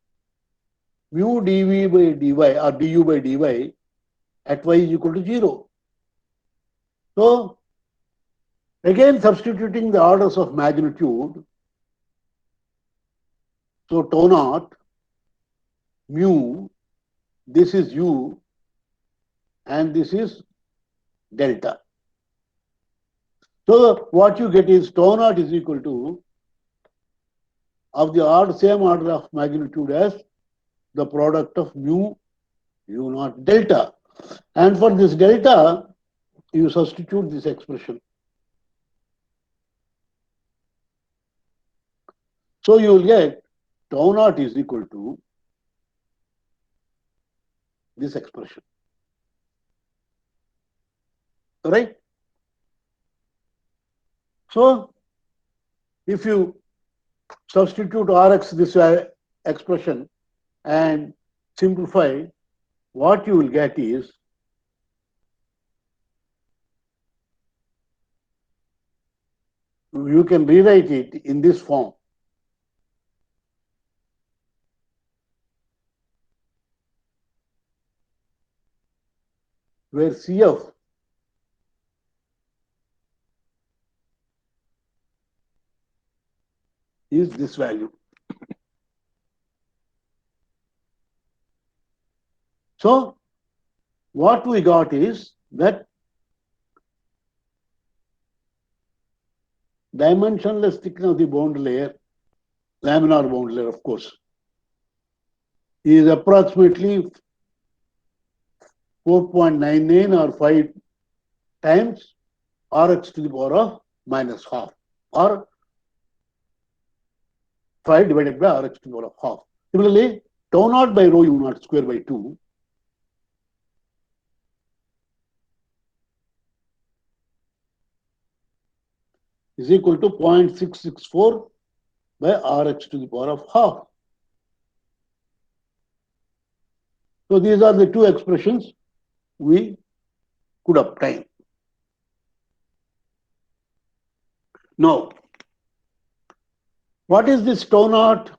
mu dv by dy or du by dy at y is equal to 0. So, again substituting the orders of magnitude, so tau naught, mu, this is u, and this is delta. So what you get is tau naught is equal to of the same order of magnitude as the product of mu, u naught, delta. And for this delta, you substitute this expression. So you will get tau naught is equal to this expression. Right? So if you substitute Rx this expression and simplify, what you will get is you can rewrite it in this form. Where CF is this value. So what we got is that dimensionless thickness of the bond layer, laminar bond layer of course, is approximately 4.99 or 5 times Rx to the power of minus half, or 5 divided by Rx to the power of half. Similarly, tau naught by rho u naught square by 2 is equal to 0.664 by Rx to the power of half. So these are the two expressions we could obtain. Now, what is this tau naught?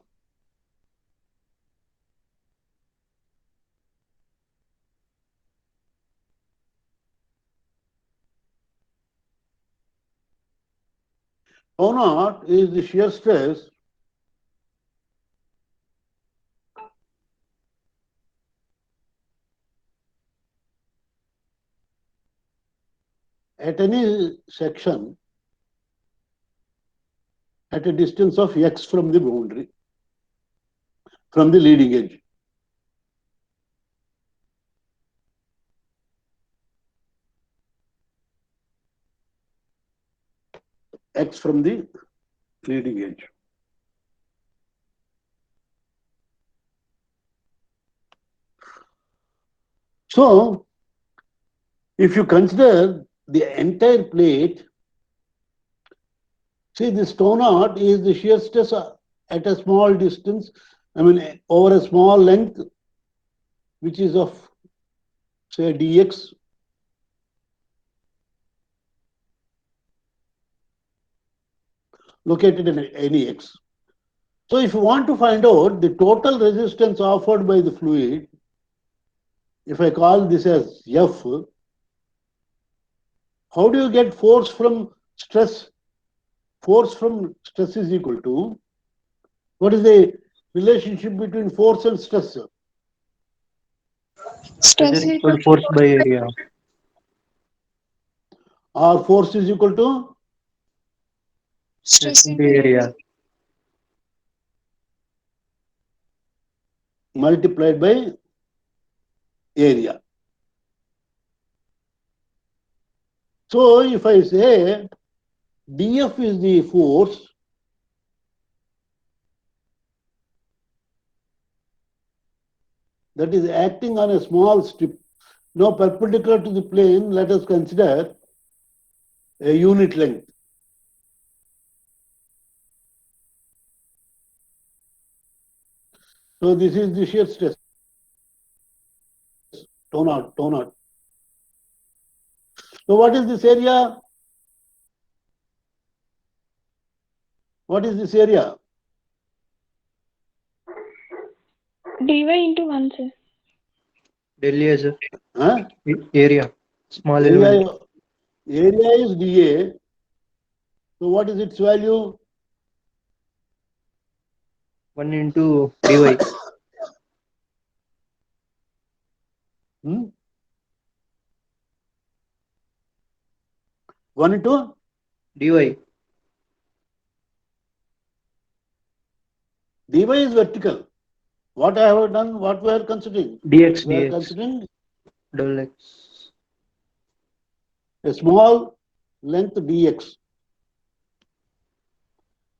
Tau naught is the shear stress at any section at a distance of x from the boundary, from the leading edge. X from the leading edge. So, if you consider the entire plate, see this tau naught is the shear stress at a small distance, I mean over a small length, which is of say dx, located in any x. So if you want to find out the total resistance offered by the fluid, if I call this as F, how do you get force from stress? Force from stress is equal to, what is the relationship between force and stress? Stress Pressure is equal to force by area. Or force is equal to stress Into area. multiplied by area. So if I say dF is the force, that is acting on a small strip, now perpendicular to the plane, let us consider a unit length. So this is the shear stress, tau naught, tau naught. So what is this area? What is this area? dy into 1, sir. Delhi as a Huh? area. Small element. Area is dA. So what is its value? 1 into dy. Hmm? 1 into dy. dy is vertical. What I have done, what we are considering? dx We are dx. considering Double x. a small length dx.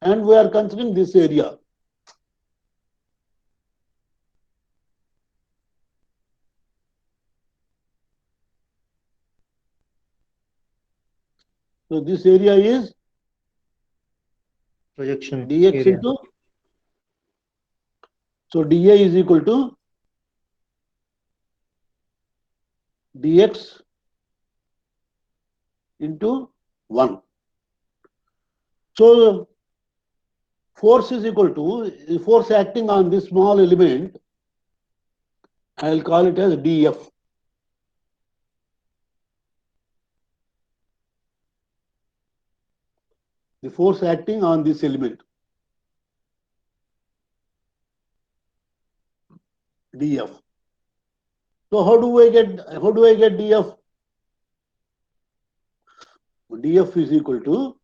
And we are considering this area. So this area is Projection dx area. into, so dA is equal to dx into 1. So force is equal to, force acting on this small element, I will call it as dF. The force acting on this element, dF. So how do I get dF? dF is equal to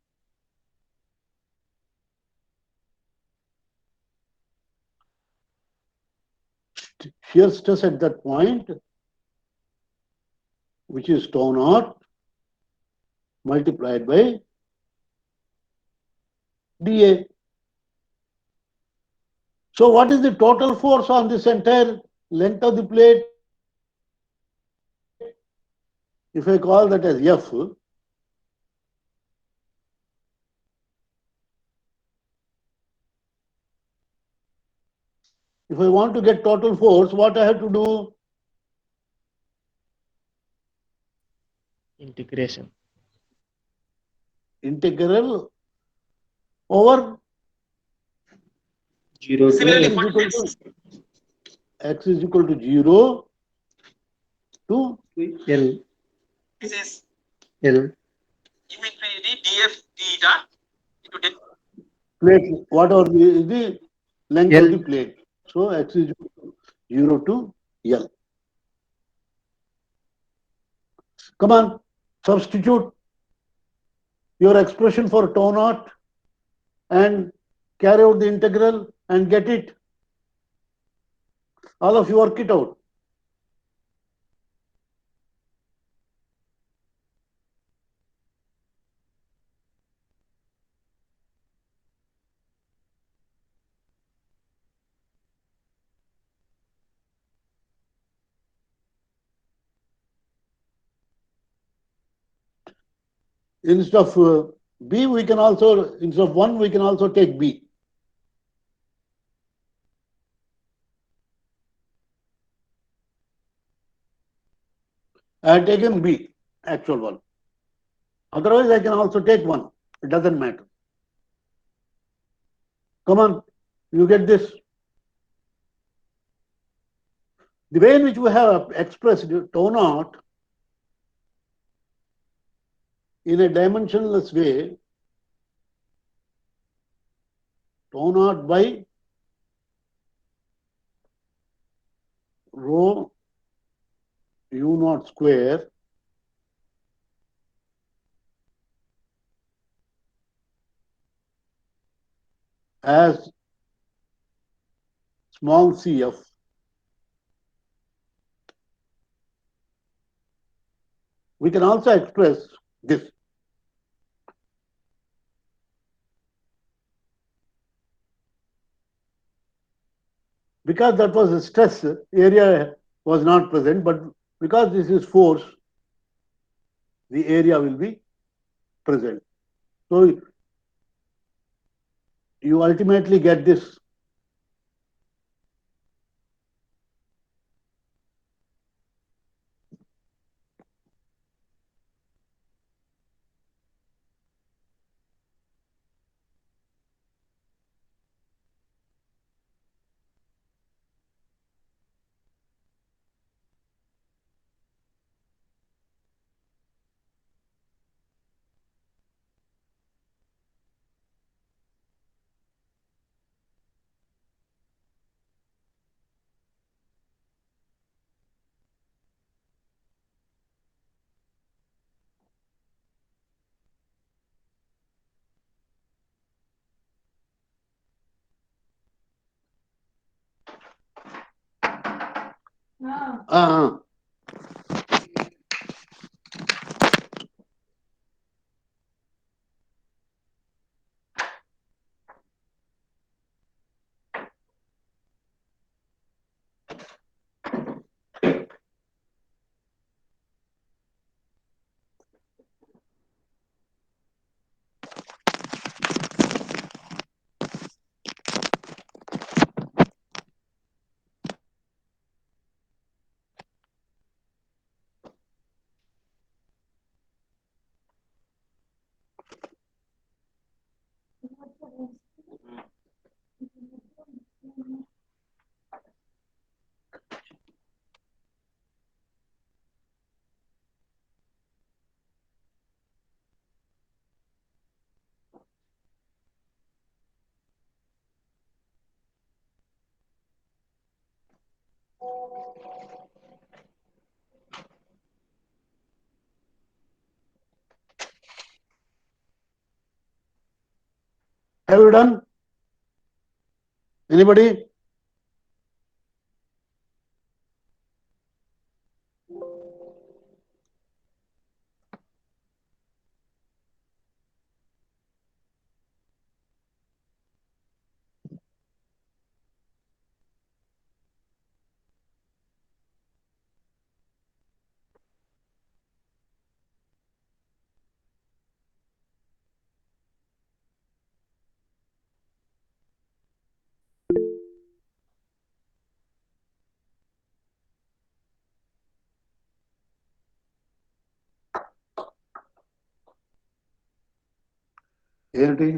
shear stress at that point, which is tau naught multiplied by dA. So what is the total force on this entire length of the plate? If I call that as F, if I want to get total force, what I have to do? Integration. Integral over 0 x to x is equal to 0 to L. This is L. M infinity df theta into del. plate, whatever is the length L. of the plate. So x is equal to 0 to L. Come on, substitute your expression for tau naught. and carry out the integral and get it. All of you work it out. Instead of B, we can also, instead of 1, we can also take B. I have taken B, actual one. Otherwise, I can also take 1. It doesn't matter. Come on, you get this. The way in which we have expressed tau naught in a dimensionless way, tau naught by rho u naught square as small cf we can also express this. Because that was a stress, area was not present, but because this is force, the area will be present. So you ultimately get this. Uh, have you done? Anybody? ఏంటి?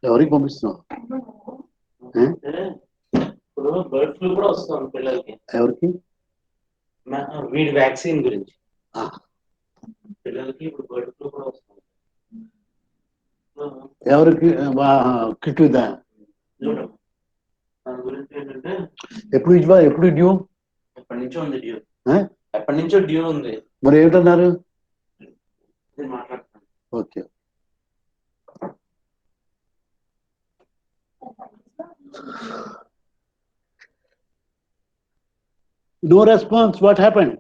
ఎవరికి పంపిస్తున్నావు? ఇప్పుడు bird flu కూడా వస్తుంది పిల్లలకి. ఎవరికి? వీడి vaccine గురించి ఆ, పిల్లలకి ఇప్పుడు బర్డ్ ఫ్లూ కూడా వస్తుంది. ఎవరికి కిట్ ఇద్దా? చూడండి దాని గురించి ఏంటంటే ఎప్పుడు డ్యూ? ఎప్పటి నుంచో ఉంది డ్యూ. ఎప్పటి నుంచో డ్యూ ఉంది. మరి ఏమిటన్నారు? నేను మాట్లాడుతాను. Okay. No response. What happened?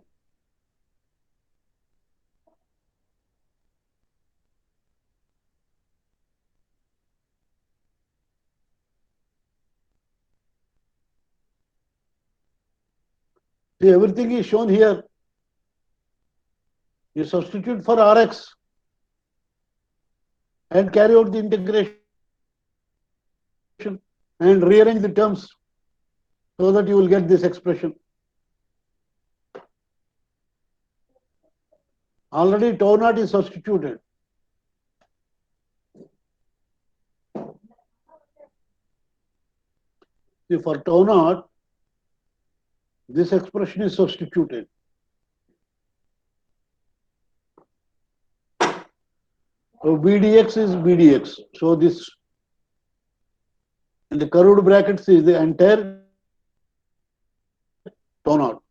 See, everything is shown here. You substitute for Rx and carry out the integration and rearrange the terms so that you will get this expression. Already tau naught is substituted. See, for tau naught, this expression is substituted. So Vdx is Vdx. So this in the curved brackets is the entire tau naught.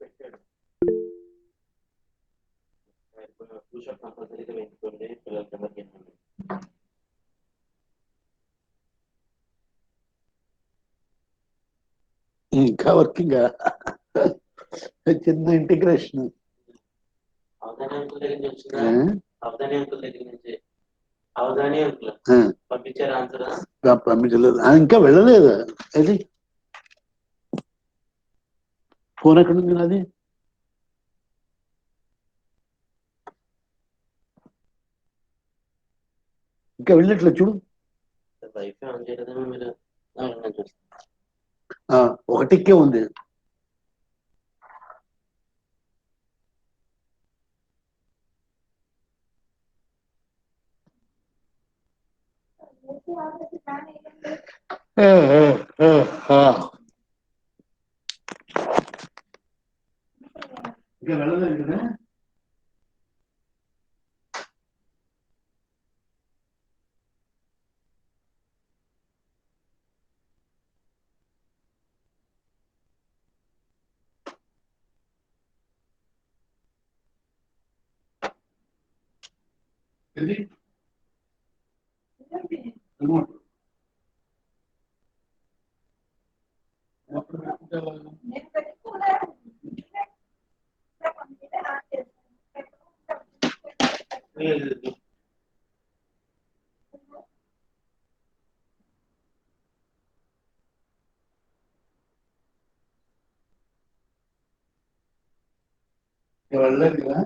పెట్టాడు. Push up కంపల్సరీగా వేసుకోండి పిల్లలకి ఎవరికి. ఇంకా working చిన్న integration. Avadhani uncle దగ్గర నుంచి వచ్చిందా? అవధాని అంకుల్ దగ్గర నుంచి. అవధాని అంకుల్ పంపించారు ఆన్సర్. పంపించలేదు, ఇంకా వెళ్ళలేదు. అది ఫోన్ ఎక్కడ ఉంది నాది? ఇంకా వెళ్ళట్లేదు చూడు. వైఫై ఆన్ చేయలేదేమో మీరు. ఒకటికే ఉంది. ఇంకా వెళ్ళలేదు కదా. ఇది రిమోట్ వెళ్ళలేదు కదా.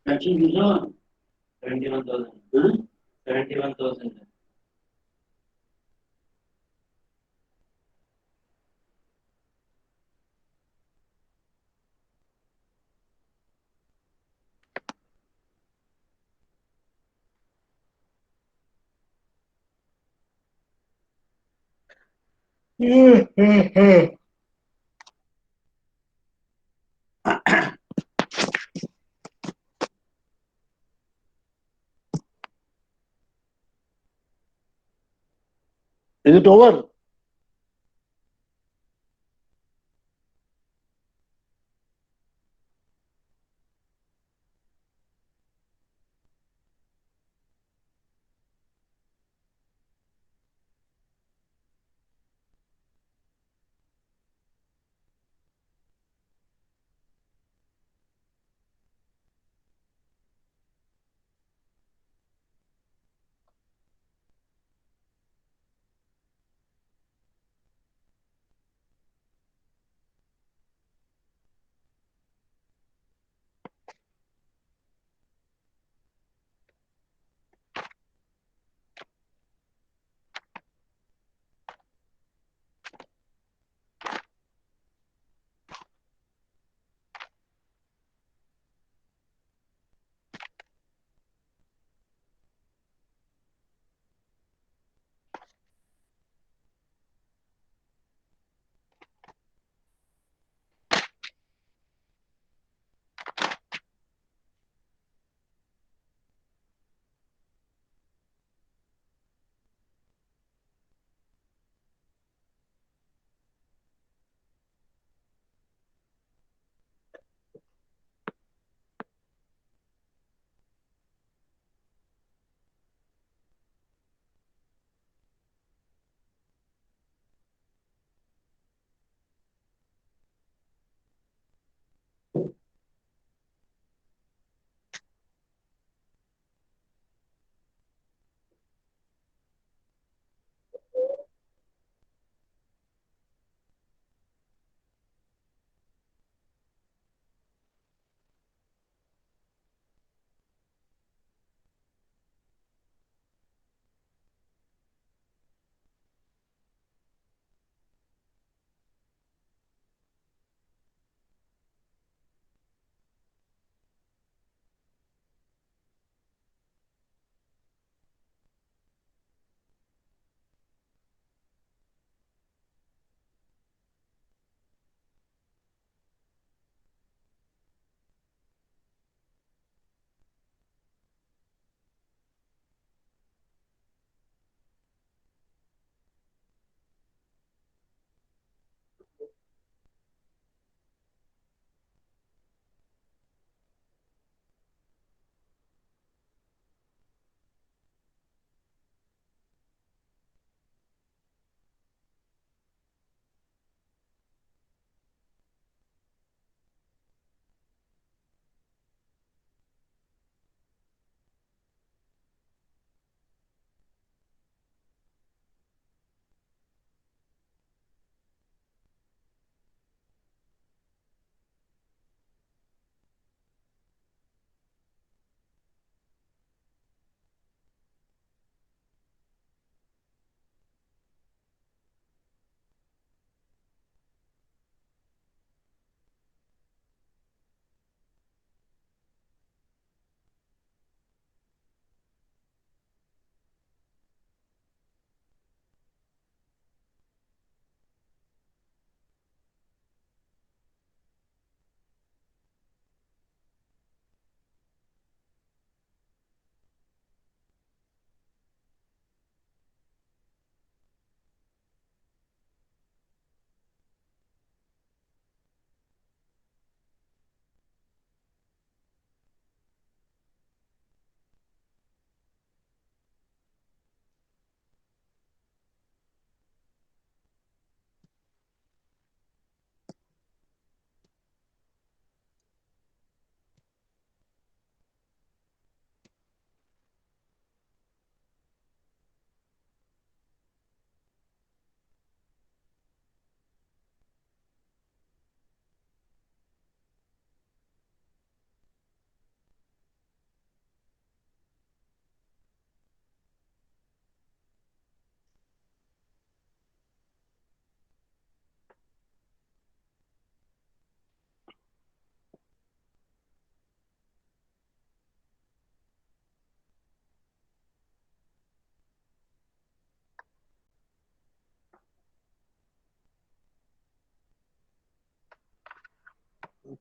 పెన్షన్ చూసా 71,000. 71,000. Is it over?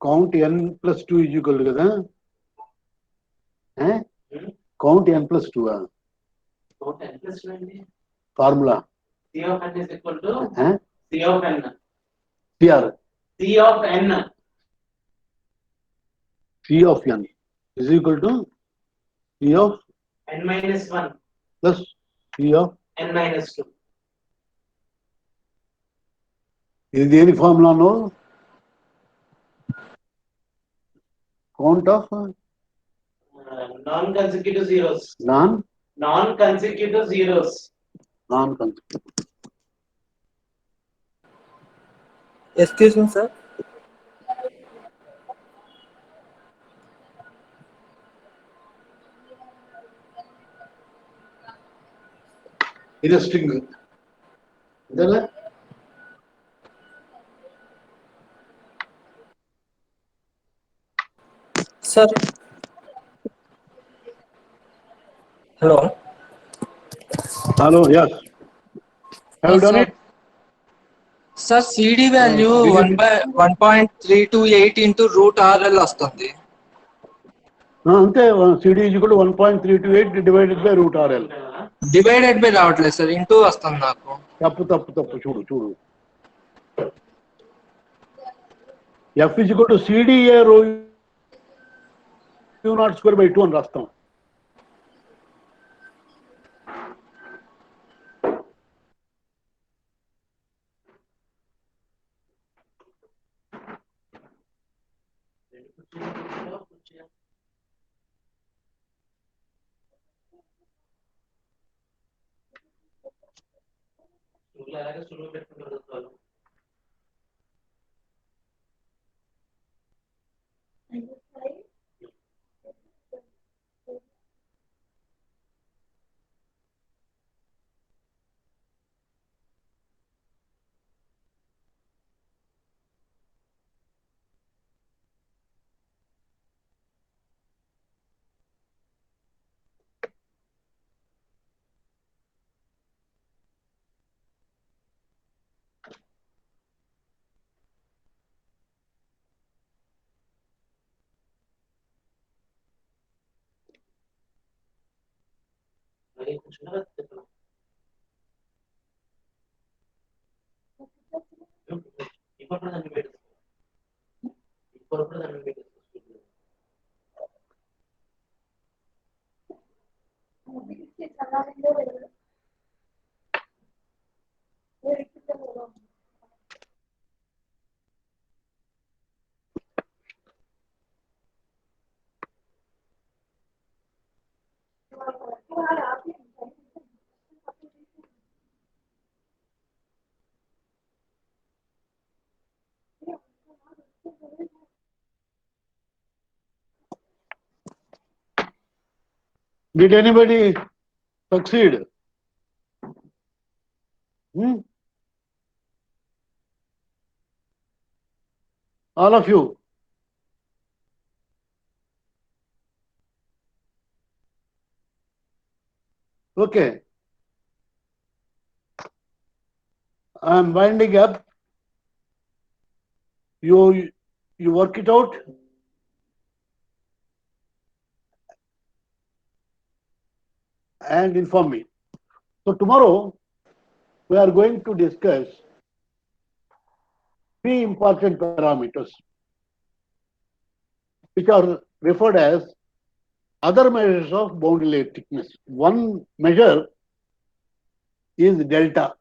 count n plus 2 is equal to కదా count n plus 2 formula C of n is equal to eh? C of n. Here C of n. C of n is equal to C of N minus 1 plus C of n minus 2. ఇది దేని ఫార్ములాను count of Non-consecutive zeros. non Non-consecutive zeros. consecutive. Excuse me, sir. ఇది string అంతేనా Sir. Hello. Hello yes have you done Sir. it Sir, CD value Did you- 1.328 into root RL వస్తుంది. అంతే CD is equal to 1.328 divided by root RL Divided by రావట్లేదు sir, into వస్తుంది నాకు. తప్పు చూడు F is equal to CDA rho u naught square by 2 అని రాస్తాం అలాగే సులువు పెట్టుకుంటారు. Did anybody succeed? All of you. Okay. I am winding up. You work it out. And inform me. So tomorrow we are going to discuss 3 important parameters which are referred as other measures of boundary layer thickness. One measure is delta.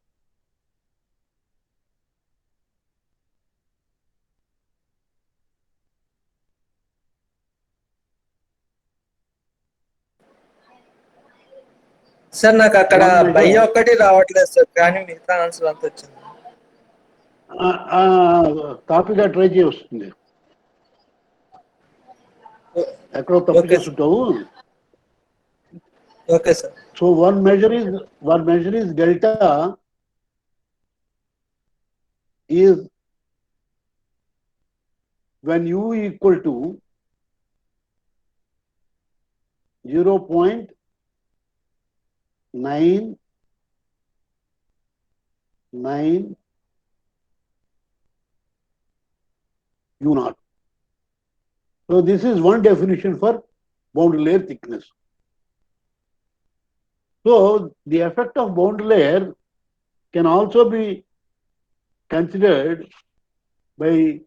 Sir నాకు అక్కడ by ఒక్కటి రావట్లేదు sir, కానీ మిగతా answer అంతా వచ్చింది. కాపీగా try చేయి వస్తుంది. ఎక్కడో తప్పు చేస్తుంటావు. Okay sir. So one measure is delta is when u equal to 0.99 u naught. So this is one definition for boundary layer thickness. So the effect of boundary layer can also be considered by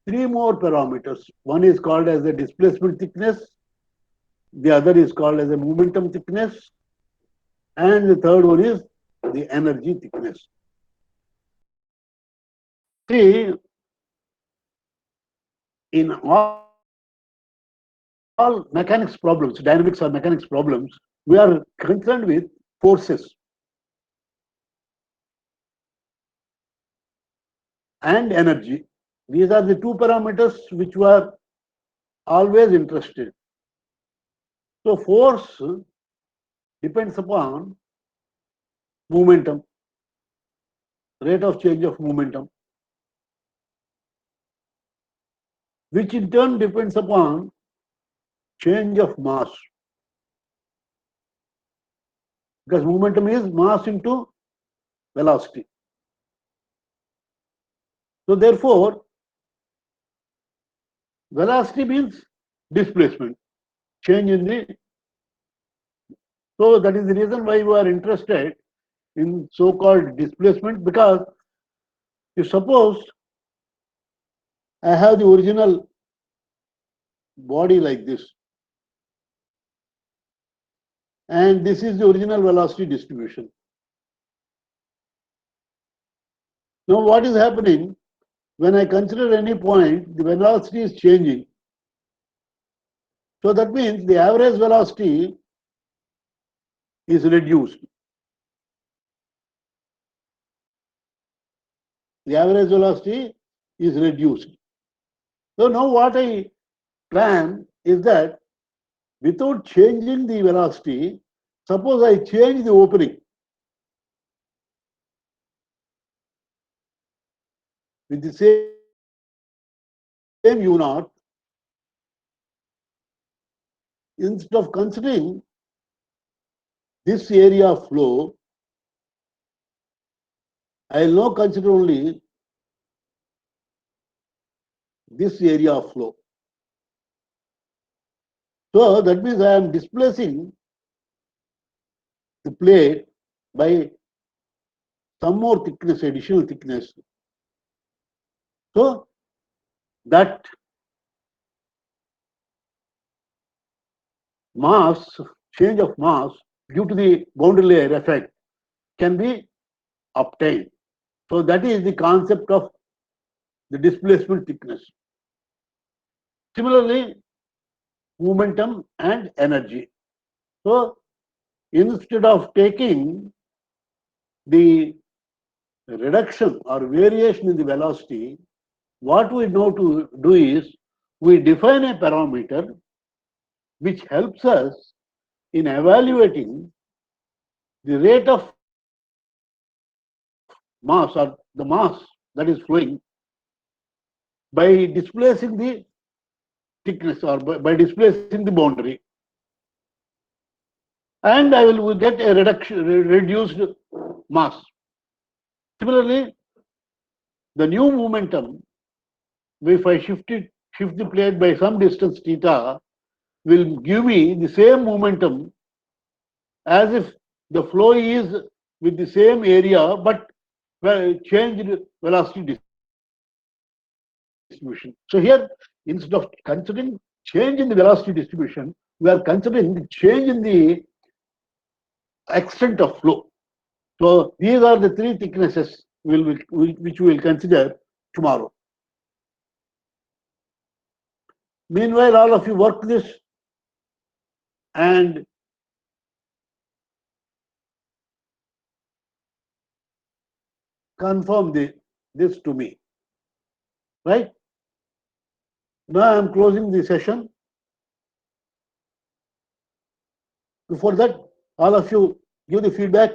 three more parameters. One is called as the displacement thickness, the other is called as the momentum thickness, and the third one is the energy thickness. See, in all mechanics problems, dynamics or mechanics problems, we are concerned with forces and energy. These are the two parameters which we are always interested. So force depends upon momentum, rate of change of momentum, which in turn depends upon change of mass. Because momentum is mass into velocity. So therefore, velocity means displacement, change in the. So that is the reason why we are interested in so-called displacement, because if suppose I have the original body like this, and this is the original velocity distribution. Now what is happening? When I consider any point, the velocity is changing. So that means the average velocity is reduced. The average velocity is reduced. So now what I plan is that without changing the velocity, suppose I change the opening with the same u naught, instead of considering this area of flow, I will now consider only this area of flow. So that means I am displacing the plate by some more thickness, additional thickness. So that mass, change of mass due to the boundary layer effect can be obtained. So that is the concept of the displacement thickness. Similarly, momentum and energy. So instead of taking the reduction or variation in the velocity, what we know to do is we define a parameter which helps us in evaluating the rate of mass or the mass that is flowing by displacing the thickness or by displacing the boundary. And I will get a reduced mass. Similarly, the new momentum, if I shift the plate by some distance theta, will give me the same momentum as if the flow is with the same area but changed velocity distribution. So here, instead of considering change in the velocity distribution, we are considering the change in the extent of flow. So these are the three thicknesses which we will consider tomorrow. Meanwhile, all of you work this and confirm this to me. Right? Now I am closing the session. Before that, all of you give the feedback.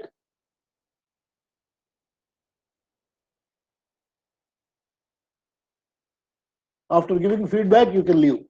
After giving feedback, you can leave.